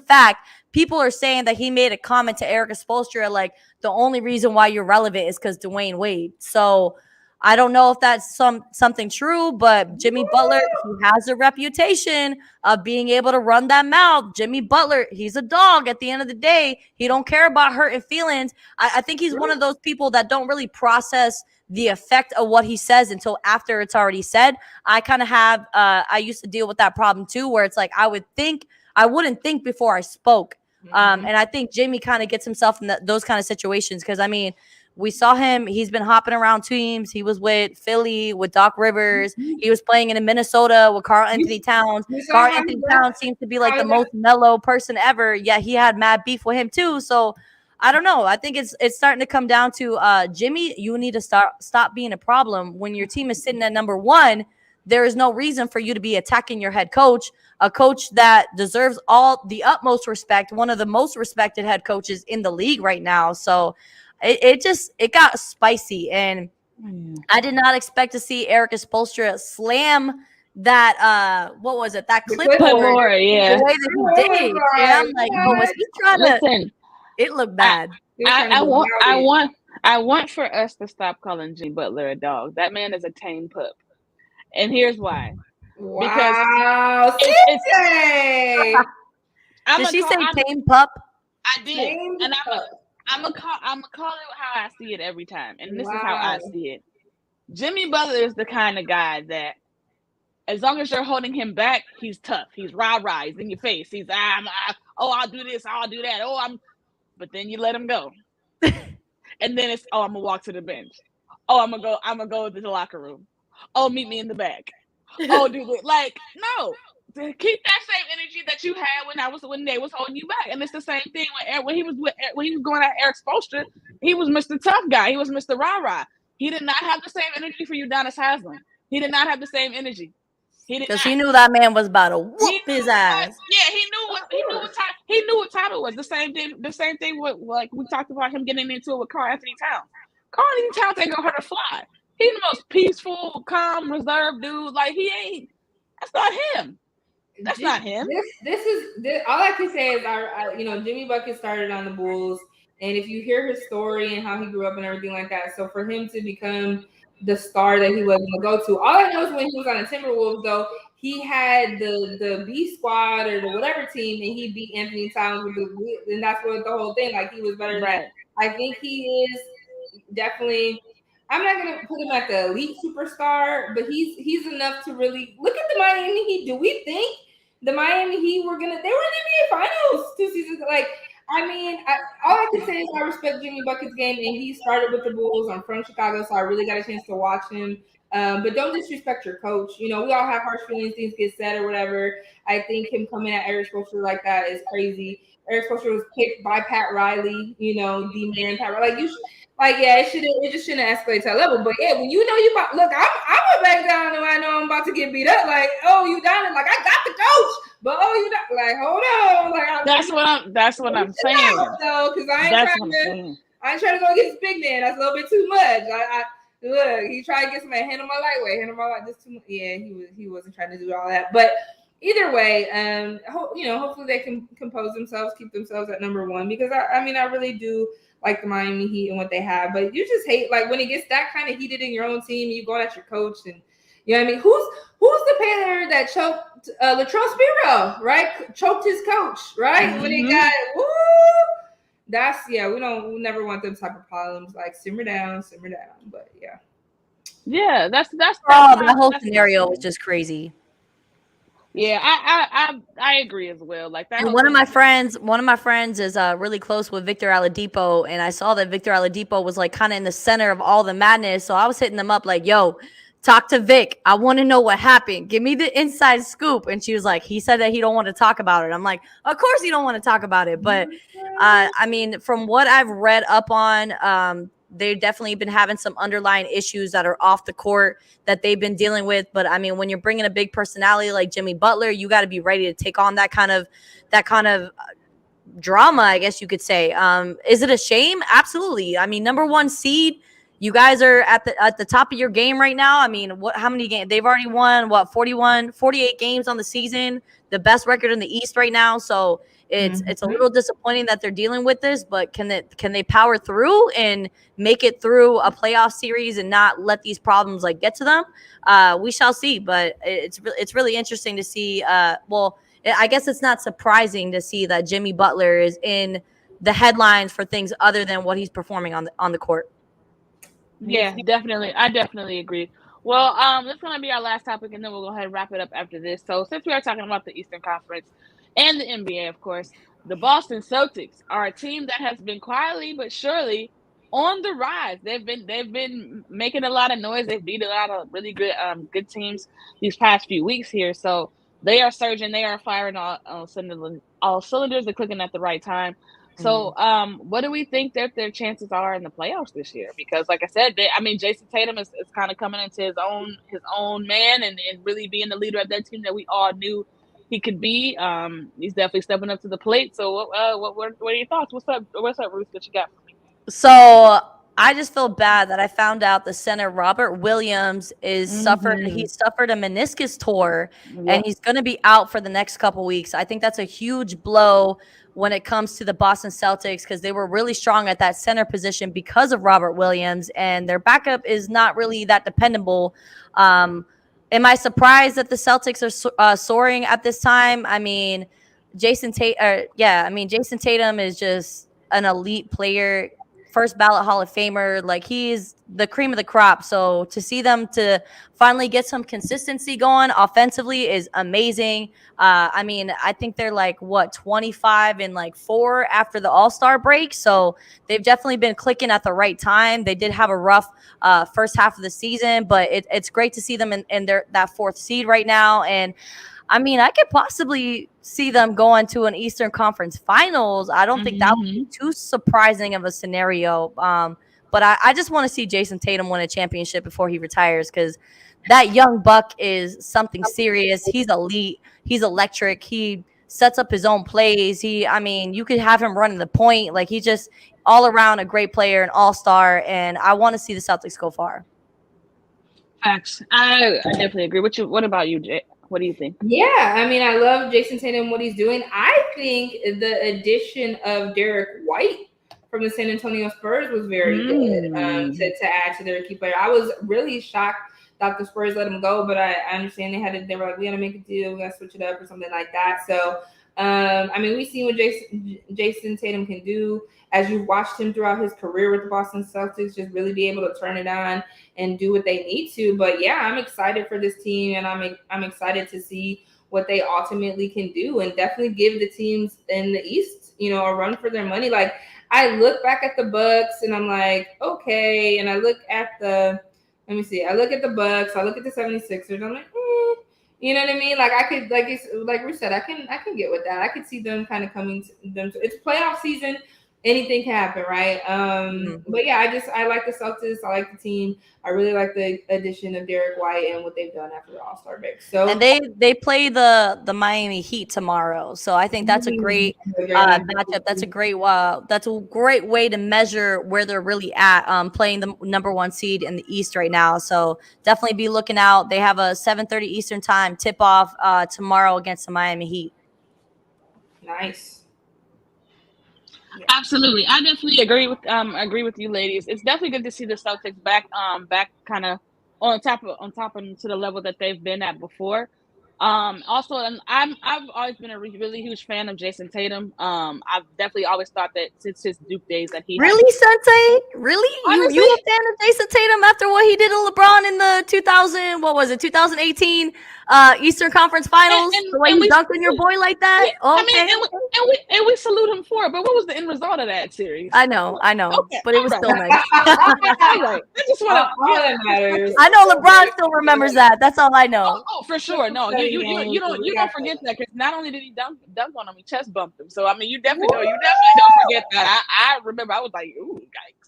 fact. People are saying that he made a comment to Eric Spoelstra like the only reason why you're relevant is because Dwayne Wade. So I don't know if that's something true, but Jimmy Butler, he has a reputation of being able to run that mouth. Jimmy Butler, he's a dog at the end of the day. He don't care about hurting feelings. I think he's one of those people that don't really process the effect of what he says until after it's already said. I kind of have, I used to deal with that problem too, where it's like I wouldn't think before I spoke. And I think Jimmy kind of gets himself in those kind of situations because, I mean, we saw him. He's been hopping around teams. He was with Philly, with Doc Rivers. He was playing in Minnesota with Karl Anthony Towns. Karl Anthony Towns seems to be like the most mellow person ever, yet he had mad beef with him too. So I don't know. I think it's starting to come down to Jimmy, you need to stop being a problem. When your team is sitting at number one, there is no reason for you to be attacking your head coach, a coach that deserves all the utmost respect, one of the most respected head coaches in the league right now. So it got spicy, and I did not expect to see Eric Spoelstra slam that what was it, that clipboard yeah, the way that he did. And I'm like, oh, was he trying to? It looked bad. I want for us to stop calling Jimmy Butler a dog. That man is a tame pup, and here's why. Wow, Sensei! Did she say tame pup? I did, and I'm gonna call it how I see it every time, and this is how I see it. Jimmy Butler is the kind of guy that, as long as you're holding him back, he's tough. He's rah-rah. He's in your face. He's I'll do this, I'll do that. But then you let him go, and then it's I'm gonna walk to the bench. I'm gonna go to the locker room. Meet me in the back. Do it. Like, no. Keep that same energy that you had when they was holding you back, and it's the same thing when he was going at Eric Spoelstra. He was Mr. Tough Guy. He was Mr. Rah-Rah. He did not have the same energy for Udonis Haslem. He did not have the same energy. Because he knew that man was about to whoop his ass. Yeah, he knew what time it was. The same thing with, like, we talked about him getting into it with Karl Anthony Towns. Karl Anthony Towns ain't gonna hurt a fly. He's the most peaceful, calm, reserved dude. Like, he ain't. That's not him. That's not him. This all I can say is Jimmy Bucket started on the Bulls, and if you hear his story and how he grew up and everything like that, so for him to become the star that he was going to go to, all I know is when he was on the Timberwolves, though, he had the B squad or the whatever team, and he beat Anthony Towns and that's what the whole thing. Like, he was better than that. I think he is definitely. I'm not gonna put him at the elite superstar, but he's enough to really look at the Miami Heat. Do we think the Miami Heat they were in the NBA Finals 2 seasons? Like, I mean, all I can say is I respect Jimmy Bucket's game, and he started with the Bulls. I'm from Chicago, so I really got a chance to watch him. But don't disrespect your coach. We all have harsh feelings, things get said or whatever. I think him coming at Eric Spoelstra like that is crazy. Eric Spoelstra was picked by Pat Riley, the man Pat Riley. It just shouldn't escalate to that level. But yeah, when you about look, I'm a back down and I know I'm about to get beat up. Like, you down and like I got the coach, but you down, like, hold on, like that's what I'm saying. Though, because I ain't trying to go against big man. That's a little bit too much. Look, he tried to get somebody handle my lightweight, just too much. Yeah, he wasn't trying to do all that, but. Either way, hopefully they can compose themselves, keep themselves at number one, because I really do like the Miami Heat and what they have, but you just hate like when it gets that kind of heated in your own team, you going at your coach, and who's the player that choked Latrell Sprewell, right? Choked his coach, right? Mm-hmm. When he got we never want them type of problems. Like simmer down, but yeah, that's the whole scenario was just crazy. Yeah, I agree as well. Like that. And one of my friends is really close with Victor Oladipo, and I saw that Victor Oladipo was like kind of in the center of all the madness. So I was hitting them up like, "Yo, talk to Vic. I want to know what happened. Give me the inside scoop." And she was like, "He said that he don't want to talk about it." I'm like, "Of course he don't want to talk about it." But from what I've read up on, they've definitely been having some underlying issues that are off the court that they've been dealing with. But when you're bringing a big personality like Jimmy Butler, you got to be ready to take on that kind of drama, I guess you could say. Is it a shame? Absolutely. Number one seed, You guys are at the top of your game right now. I mean, how many games? They've already won, 48 games on the season, the best record in the East right now. So it's a little disappointing that they're dealing with this, but can they power through and make it through a playoff series and not let these problems like get to them? We shall see, but it's really interesting to see. I guess it's not surprising to see that Jimmy Butler is in the headlines for things other than what he's performing on the court. Yeah, definitely. I definitely agree. Well, that's going to be our last topic, and then we'll go ahead and wrap it up after this. So since we are talking about the Eastern Conference and the NBA, of course, the Boston Celtics are a team that has been quietly but surely on the rise. They've been making a lot of noise. They've beat a lot of really good teams these past few weeks here. So they are surging. They are firing all cylinders are clicking at the right time. So, what do we think that their chances are in the playoffs this year? Because, like I said, Jason Tatum is kind of coming into his own man and really being the leader of that team that we all knew he could be. He's definitely stepping up to the plate. So, what are your thoughts? What's up, Ruth? What you got for me? So I just feel bad that I found out the center Robert Williams he suffered a meniscus tear, and he's going to be out for the next couple weeks. I think that's a huge blow when it comes to the Boston Celtics because they were really strong at that center position because of Robert Williams, and their backup is not really that dependable. Am I surprised that the Celtics are soaring at this time? I mean, Jason Tatum is just an elite player. First ballot Hall of Famer, like he's the cream of the crop. So to see them to finally get some consistency going offensively is amazing. I think they're 25 and 4 after the All-Star break. So they've definitely been clicking at the right time. They did have a rough first half of the season, but it's great to see them in that 4th seed right now. And I could possibly see them going to an Eastern Conference Finals. I don't think that would be too surprising of a scenario. But I just want to see Jason Tatum win a championship before he retires because that young buck is something serious. He's elite. He's electric. He sets up his own plays. You could have him running the point. Like he's just all around a great player, an all-star, and I want to see the Celtics go far. Facts. I definitely agree. What about you, Jay? What do you think? Yeah, I love Jason Tatum, what he's doing. I think the addition of Derek White from the San Antonio Spurs was very good to add to their key player. I was really shocked that the Spurs let him go, but I understand they were like, we got to make a deal, we got to switch it up or something like that. So, we've seen what Jason Tatum can do. As you've watched him throughout his career with the Boston Celtics, just really be able to turn it on and do what they need to. But yeah, I'm excited for this team, and I'm excited to see what they ultimately can do, and definitely give the teams in the East, a run for their money. Like I look back at the Bucks, and I'm like, okay, and I look at the Bucks, I look at the 76ers, I'm like, You know what I mean? Like I could, like we said, I can get with that. I could see them kind of coming to them. It's playoff season. Anything can happen, right? But yeah, I like the Celtics. I like the team. I really like the addition of Derek White and what they've done after the All-Star break. So, and they play the Miami Heat tomorrow. So I think that's a great matchup. That's a great way to measure where they're really at. Playing the number 1 seed in the East right now. So definitely be looking out. They have a 7:30 Eastern time tip off tomorrow against the Miami Heat. Nice. Yeah. Absolutely, I definitely agree with you, ladies. It's definitely good to see the Celtics back kind of on top and to the level that they've been at before. Also, and I've always been a really huge fan of Jason Tatum. I've definitely always thought that since his Duke days that he Sensei? Really? Honestly, you a fan of Jason Tatum after what he did to LeBron in the 2018 Eastern Conference Finals? The way he dunked on your boy like that? Yeah, and we salute him for it. But what was the end result of that series? I know, okay, but it was still nice. I just want to. I know LeBron still remembers that. That's all I know. Oh, for sure. No, you don't forget that because not only did he dunk on him, he chest bumped him. So you definitely don't forget that. I remember I was like, ooh, yikes.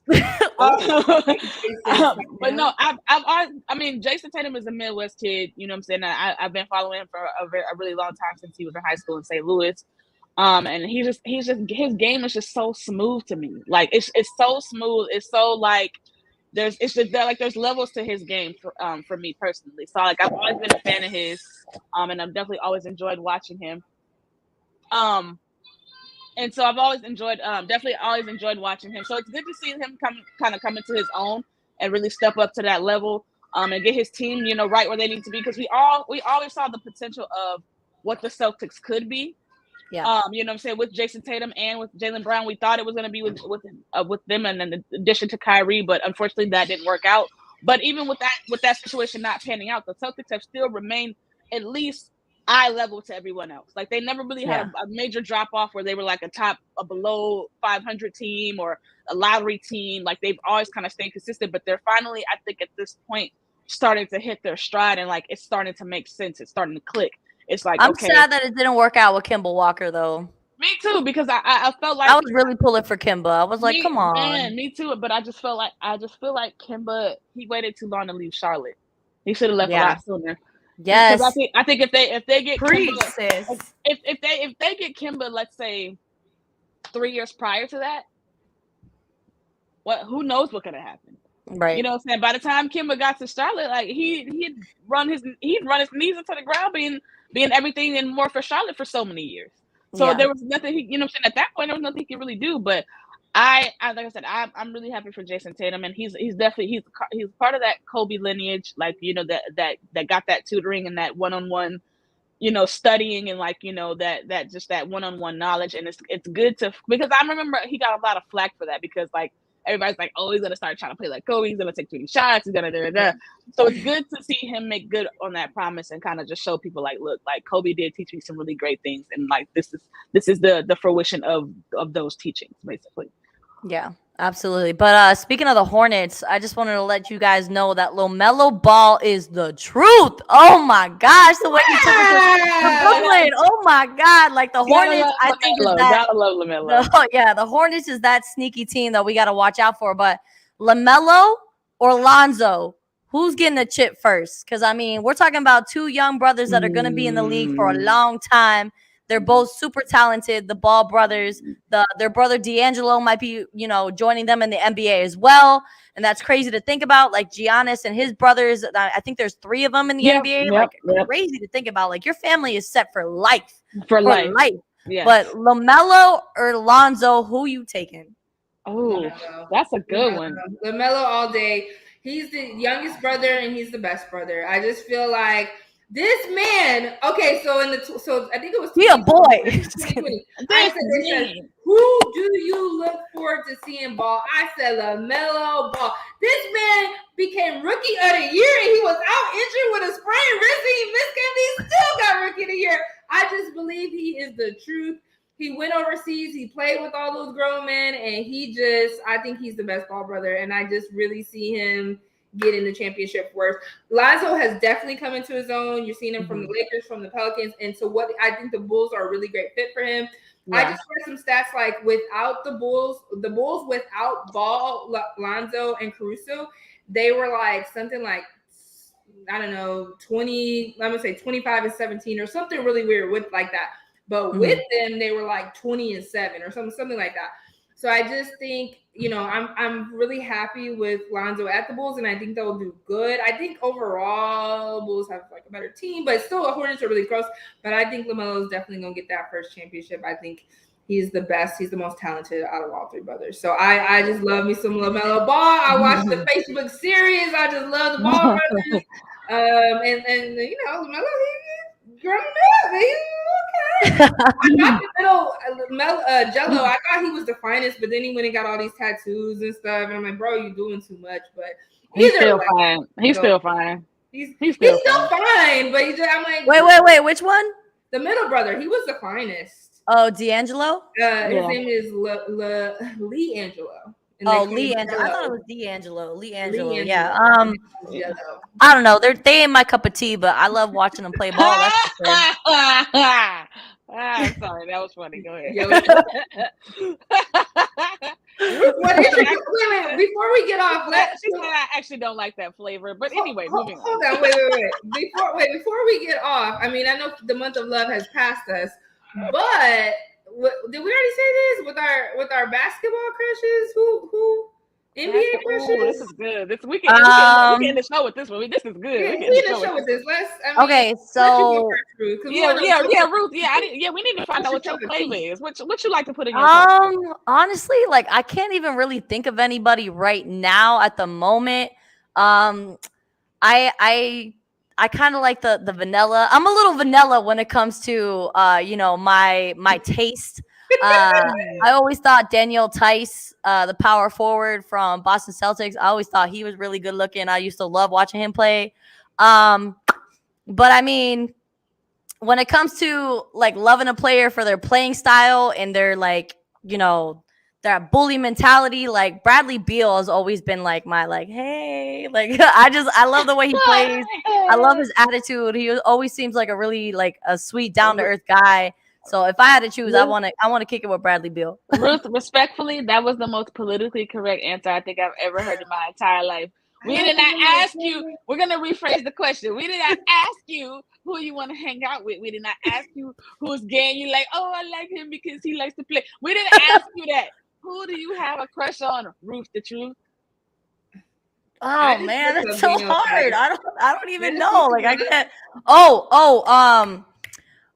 But no, I've always, Jason Tatum is a Midwest kid. You know what I'm saying? I've been following him for a really long time since he was in high school in St. Louis. And he's just his game is just so smooth to me. Like it's so smooth. It's so like there's levels to his game for me personally. So like I've always been a fan of his, and I've definitely always enjoyed watching him. And so I've always enjoyed, definitely always enjoyed watching him. So it's good to see him come into his own and really step up to that level, and get his team, right where they need to be. Because we always saw the potential of what the Celtics could be. Yeah. You know what I'm saying, with Jason Tatum and with Jaylen Brown, we thought it was going to be with them, and then in addition to Kyrie, but unfortunately that didn't work out. But even with that situation not panning out, the Celtics have still remained at least eye level to everyone else. Like they never really had a major drop off where they were like a below 500 team or a lottery team. Like they've always kind of stayed consistent, but they're finally, I think at this point, starting to hit their stride, and like it's starting to make sense. It's starting to click. It's like, I'm sad that it didn't work out with Kemba Walker though. Me too, because I felt like I was really pulling for Kemba. I was like, come on. Man, me too. But I just feel like Kemba, he waited too long to leave Charlotte. He should have left a lot sooner. Yes. Because I think if they get Kemba, if they get Kemba, let's say 3 years prior to that, who knows what could have happened? Right. You know what I'm saying? By the time Kemba got to Charlotte, like he'd run his knees into the ground, being everything and more for Charlotte for so many years. So there was nothing you know what I'm saying, at that point there was nothing he could really do. But I like I said, I'm really happy for Jason Tatum, and he's definitely he's part of that Kobe lineage, like that got that tutoring and that one-on-one, studying, and like that just that one-on-one knowledge. And it's good because I remember he got a lot of flack for that, because like everybody's like, oh, he's gonna start trying to play like Kobe, he's gonna take 20 shots, he's gonna So it's good to see him make good on that promise and kind of just show people like, look, like Kobe did teach me some really great things, and like this is the fruition of those teachings, basically. Yeah, absolutely. But speaking of the Hornets, I just wanted to let you guys know that LaMelo Ball is the truth. Oh my gosh, the way he took it to Brooklyn. Oh my God, like the Hornets, I think is that. Gotta love LaMelo. The Hornets is that sneaky team that we got to watch out for. But LaMelo or Lonzo, who's getting the chip first? Because I mean, we're talking about two young brothers that are going to be in the league for a long time. They're both super talented, the Ball brothers. Their brother D'Angelo might be, joining them in the NBA as well. And that's crazy to think about. Like Giannis and his brothers, I think there's 3 of them in the NBA. Crazy to think about. Like your family is set for life. For life. Yeah. But LaMelo or Lonzo, who you taking? Oh, that's a good one. LaMelo all day. He's the youngest brother and he's the best brother. I just feel like this man, okay, so I think it was a boy. I said, who do you look forward to seeing ball? I said LaMelo Ball. This man became rookie of the year, and he was out injured with a sprained wrist, and he missed games. He still got rookie of the year. I just believe he is the truth. He went overseas. He played with all those grown men, and I think he's the best ball brother, and I just really see him getting the championship first. Lonzo has definitely come into his own. You're seeing him from the Lakers, from the Pelicans, and so what I think the Bulls are a really great fit for him. Yeah. I just read some stats like without the Bulls without Ball, Lonzo, and Caruso, they were like something like, I don't know, 20. I'm gonna say 25 and 17 or something really weird with like that. But with them, they were like 20 and 7 or something like that. So I just think, I'm really happy with Lonzo at the Bulls, and I think they'll do good. I think overall Bulls have like a better team, but still the Hornets are really close. But I think LaMelo is definitely gonna get that first championship. I think he's the best. He's the most talented out of all 3 brothers. So I just love me some LaMelo Ball. I watched the Facebook series. I just love the Ball brothers. And LaMelo, he's grown up. I got the middle Jello. I thought he was the finest, but then he went and got all these tattoos and stuff. And I'm like, bro, you're doing too much. But he's still fine. He's still fine. He's still fine. But I'm like, wait, which one? The middle brother. He was the finest. Oh, D'Angelo. His name is Lee Angelo. Lee Angelo. I thought it was D'Angelo. Lee Angelo. Yeah. I don't know. They ain't my cup of tea, but I love watching them play ball. That's for sure. Sorry, that was funny. Go ahead. Wait, before we get off, I actually don't like that flavor. But anyway, moving on. Hold on, wait. Before we get off, I mean, I know the month of love has passed us, but did we already say this with our basketball crushes? Who? NBA crushes. This is good. We can end the show with this one. This is good. Yeah, we can end the show with this. Okay, so Ruth. Ruth. Yeah, we need to find out what your flavor is. What you like to put in your coffee? Honestly, like I can't even really think of anybody right now at the moment. I kind of like the vanilla. I'm a little vanilla when it comes to my taste. I always thought Daniel Tice, the power forward from Boston Celtics, I always thought he was really good looking. I used to love watching him play. But I mean, when it comes to like loving a player for their playing style and their like, that bully mentality, like Bradley Beal has always been like my like, hey, like I love the way he plays. I love his attitude. He always seems like a really like a sweet, down to earth guy. So if I had to choose, I want to kick it with Bradley Beal. Ruth, respectfully, that was the most politically correct answer I think I've ever heard in my entire life. We did not ask you. We're gonna rephrase the question. We did not ask you who you want to hang out with. We did not ask you who's gay. You like, oh, I like him because he likes to play. We didn't ask you that. Who do you have a crush on, Ruth? The truth. Oh man, that's so hard. I don't even know. Like I can't.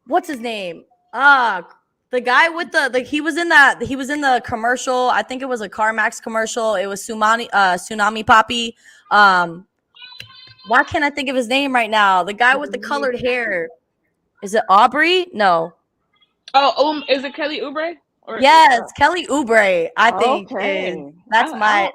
What's his name? The guy with he was in the commercial. I think it was a CarMax commercial. It was Tsunami Poppy. Why can't I think of his name right now? The guy with the colored hair. Is it Aubrey? No. Oh, is it Kelly Oubre? Yes, Kelly Oubre. I think that's my.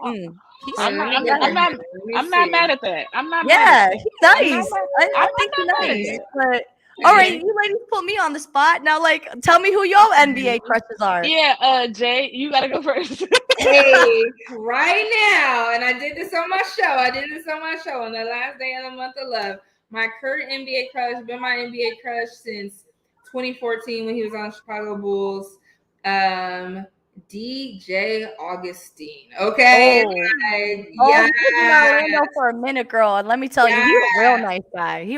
I'm not mad at that. I'm not. Yeah, he's nice. I think he's nice. But all right, you ladies put me on the spot now. Like, tell me who your NBA crushes are. Yeah, Jay, you gotta go first. Hey, right now, and I did this on my show. On the last day of the month of love. My current NBA crush, been my NBA crush since 2014 when he was on Chicago Bulls. DJ Augustine. Okay. He's been in Orlando for a minute, girl. And let me tell you, he's a real nice guy. He's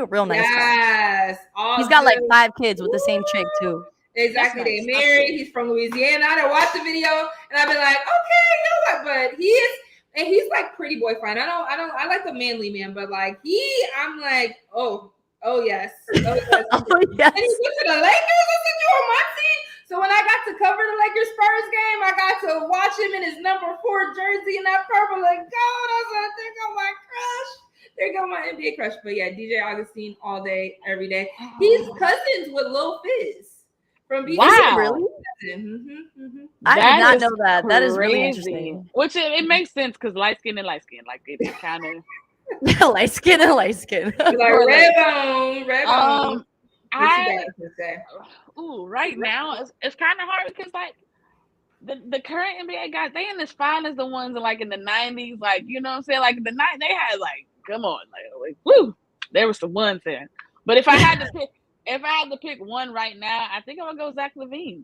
got like 5 kids with the same chick too. Exactly. They married. He's from Louisiana. I watched the video and I've been like, okay, you know what? But he's like pretty boy fine. I like a manly man, but like I'm like, oh yes. And he went to the Lakers. I said, you on my team? So when I got to cover the Lakers Spurs game, I got to watch him in his number 4 jersey and that purple and gold. I was like, there go my crush. There go my NBA crush. But yeah, DJ Augustine all day, every day. He's cousins with Lil Fizz from BG. Wow. Really? I did not know that. Crazy. That is really interesting. Which it makes sense because light skin and light skin. Like it kind of light skin and light skin. Like red bone. Right now it's kind of hard because like the current NBA guys, they ain't as fine as the ones like in the 90s, like you know what I'm saying? Like the night they had like, come on, like woo, there was some ones there. But if I had to pick one right now, I think I'm gonna go Zach LaVine.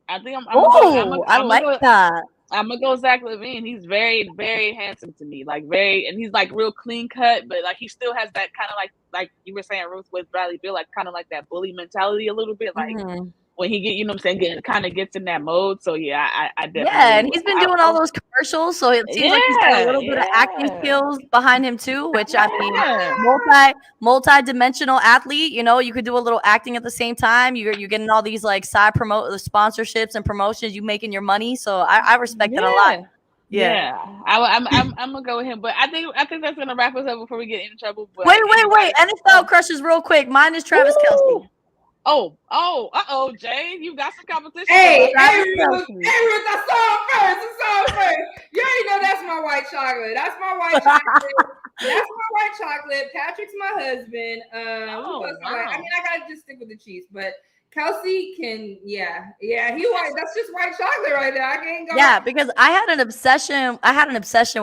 I think I like that. I'm gonna go Zach LaVine. He's very, very handsome to me. Like and he's like real clean cut, but like he still has that kind of like you were saying, Ruth, with Bradley Beal, like kind of like that bully mentality a little bit. Like when he kind of gets in that mode. So yeah, I definitely. Yeah, and he's been doing all those commercials, so it seems like he's got a little bit of acting skills behind him too. Which I mean, multi-dimensional athlete. You know, you could do a little acting at the same time. You're getting all these like side sponsorships and promotions. You making your money. So I respect it a lot. Yeah. I'm gonna go with him, but I think that's gonna wrap us up before we get into trouble. But wait! NFL crushes real quick. Mine is Travis Kelce. Jay, you got some competition. Hey, Ruth, I saw him first. You already know that's my white chocolate. Patrick's my husband. I gotta just stick with the Chiefs, but Kelsey can, he white. That's just white chocolate right there. I can't go. Yeah, because I had an obsession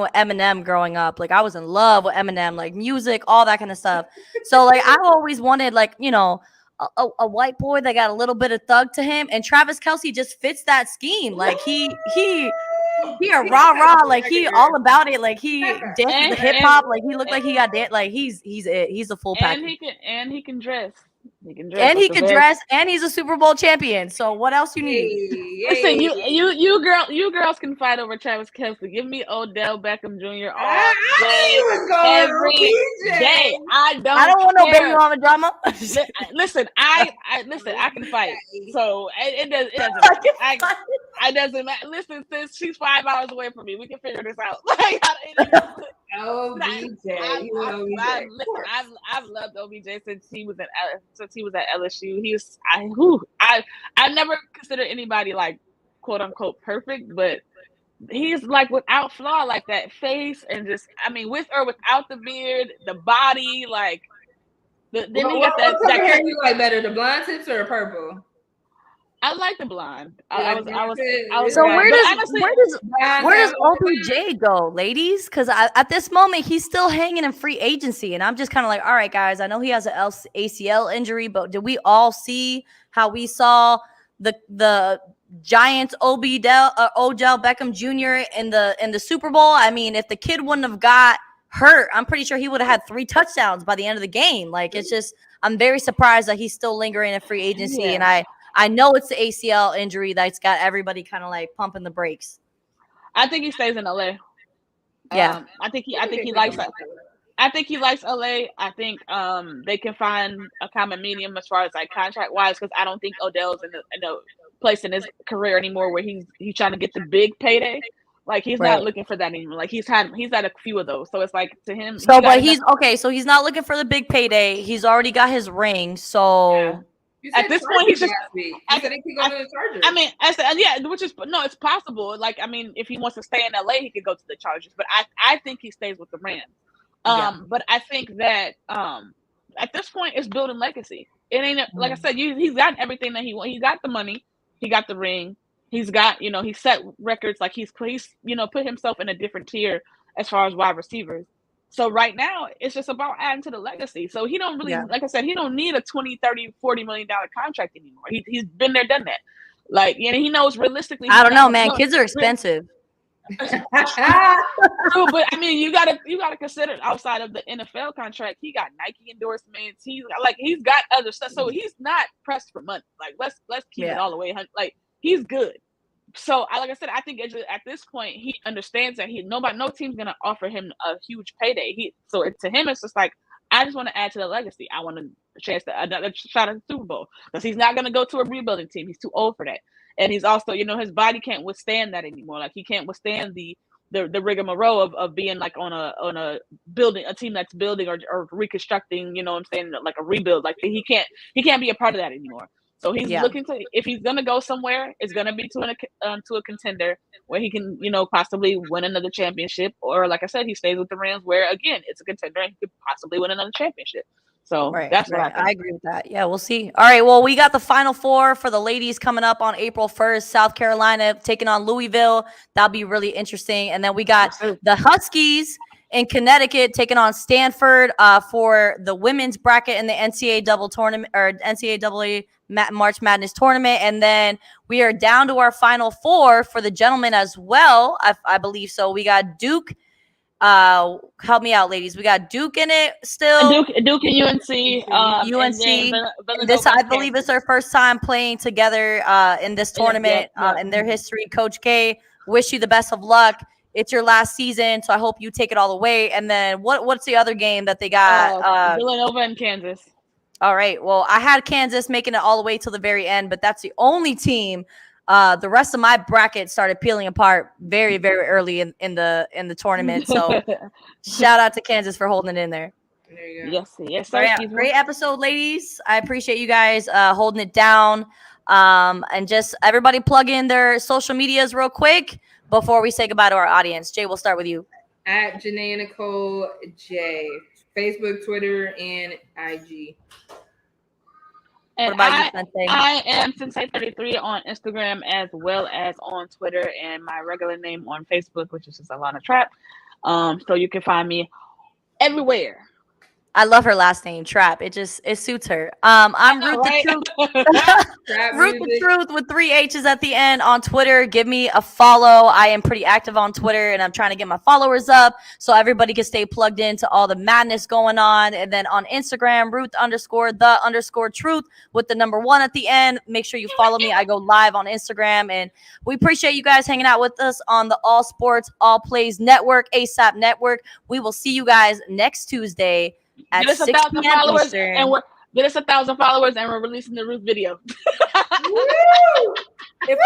with Eminem growing up. Like I was in love with Eminem, like music, all that kind of stuff. So like I always wanted like, you know, a white boy that got a little bit of thug to him, and Travis Kelce just fits that scheme. Like he a rah, like he all about it. Like he dances the hip hop. Like he looked like he got like he's a full package. And he can dress. He can dress. And he That's the can best. dress, and he's a Super Bowl champion. So what else you need? Listen, you girls can fight over Travis Kelce. Give me Odell Beckham Jr. all day, every day. I don't want no baby care. mama drama. Listen, I can fight. So it doesn't matter. I doesn't matter. Listen, sis, she's 5 hours away from me. We can figure this out. Like, I've loved OBJ since he was at LSU. I never considered anybody like quote unquote perfect, but he's like without flaw, like that face and just with or without the beard, the body, like then he got that hair you like better, the blonde tips or the purple? I like the blonde. So where does OBJ go, ladies? Because at this moment he's still hanging in free agency, and I'm just kind of like, all right, guys. I know he has an ACL injury, but did we all see how we saw the Giants Odell Beckham Jr. in the Super Bowl? I mean, if the kid wouldn't have got hurt, I'm pretty sure he would have had 3 touchdowns by the end of the game. Like, it's just, I'm very surprised that he's still lingering in free agency, and I know it's the ACL injury that's got everybody kind of like pumping the brakes. I think he stays in LA. Yeah. I think he likes LA. I think he likes LA. I think they can find a common medium as far as like contract wise, because I don't think Odell's in a place in his career anymore where he's trying to get the big payday. Like, he's not looking for that anymore. Like, he's had a few of those. So it's like, to him. So he's not looking for the big payday. He's already got his ring. So at this point, he's just. I said he could go to the Chargers. I mean, it's possible. Like, I mean, if he wants to stay in LA, he could go to the Chargers. But I think he stays with the Rams. But I think that at this point, it's building legacy. It ain't like I said. He's got everything that he wants. He got the money. He got the ring. He's got, he set records. Like, he's put himself in a different tier as far as wide receivers. So right now, it's just about adding to the legacy. So he don't really, like I said, he don't need a $20, $30, $40 million contract anymore. He's been there, done that. Like, he knows realistically. I don't know, man. Kids are expensive. True, but I mean, you gotta consider outside of the NFL contract, he got Nike endorsements. He's got other stuff. So he's not pressed for money. Like, let's keep it all the way. Like, he's good. So, like I said, I think at this point he understands that no team's gonna offer him a huge payday. To him, it's just like, I just want to add to the legacy. I want a chance to another shot at the Super Bowl, because he's not gonna go to a rebuilding team. He's too old for that, and he's also, his body can't withstand that anymore. Like, he can't withstand the rigmarole of being like on a building, a team that's building or reconstructing. You know what I'm saying? Like a rebuild. Like, he can't be a part of that anymore. So he's looking to, if he's going to go somewhere, it's going to be to a contender where he can, possibly win another championship. Or, like I said, he stays with the Rams where, again, it's a contender and he could possibly win another championship. So that's what I think. I agree with that. Yeah, we'll see. All right, well, we got the Final Four for the ladies coming up on April 1st. South Carolina taking on Louisville. That'll be really interesting. And then we got the Huskies in Connecticut taking on Stanford for the women's bracket in the NCAA tournament, or NCAA March Madness tournament. And then we are down to our Final Four for the gentlemen as well. I believe so. We got Duke. Help me out, ladies. We got Duke in it still. Duke and UNC. UNC. This, I believe, is their first time playing together in this tournament in their history. Coach K, wish you the best of luck. It's your last season, so I hope you take it all the way. And then what's the other game that they got? Villanova and Kansas. All right. Well, I had Kansas making it all the way till the very end, but that's the only team. The rest of my bracket started peeling apart very, very early in the tournament. So shout out to Kansas for holding it in there. There you go. Yes. Great episode, ladies. I appreciate you guys holding it down. And just everybody plug in their social medias real quick before we say goodbye to our audience. Jay, we'll start with you. At Janae Nicole J. Facebook, Twitter, and IG. And what about you, Sensei? I am Sensei33 on Instagram as well as on Twitter, and my regular name on Facebook, which is just Alana Trap. So you can find me everywhere. I love her last name, Trap. It suits her. I'm Ruth the Truth. Rap Root the music. Truth with 3 H's at the end on Twitter. Give me a follow. I am pretty active on Twitter and I'm trying to get my followers up so everybody can stay plugged into all the madness going on. And then on Instagram, Ruth_the_truth with the number 1 at the end. Make sure you follow me. I go live on Instagram. And we appreciate you guys hanging out with us on the All Sports, All Plays Network, ASAP Network. We will see you guys next Tuesday at 6 p.m. Eastern. Get us 1,000 followers, and we're releasing the Ruth video. If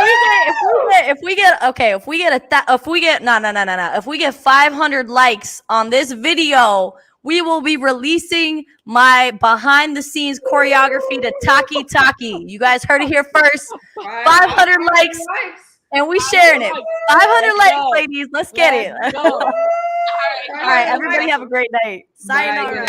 we get 500 likes on this video, we will be releasing my behind the scenes choreography to Taki Taki. You guys heard it here first. 500 likes, and we sharing it. 500 likes, ladies. Let's get it. All right, everybody have a great night. Sayonara.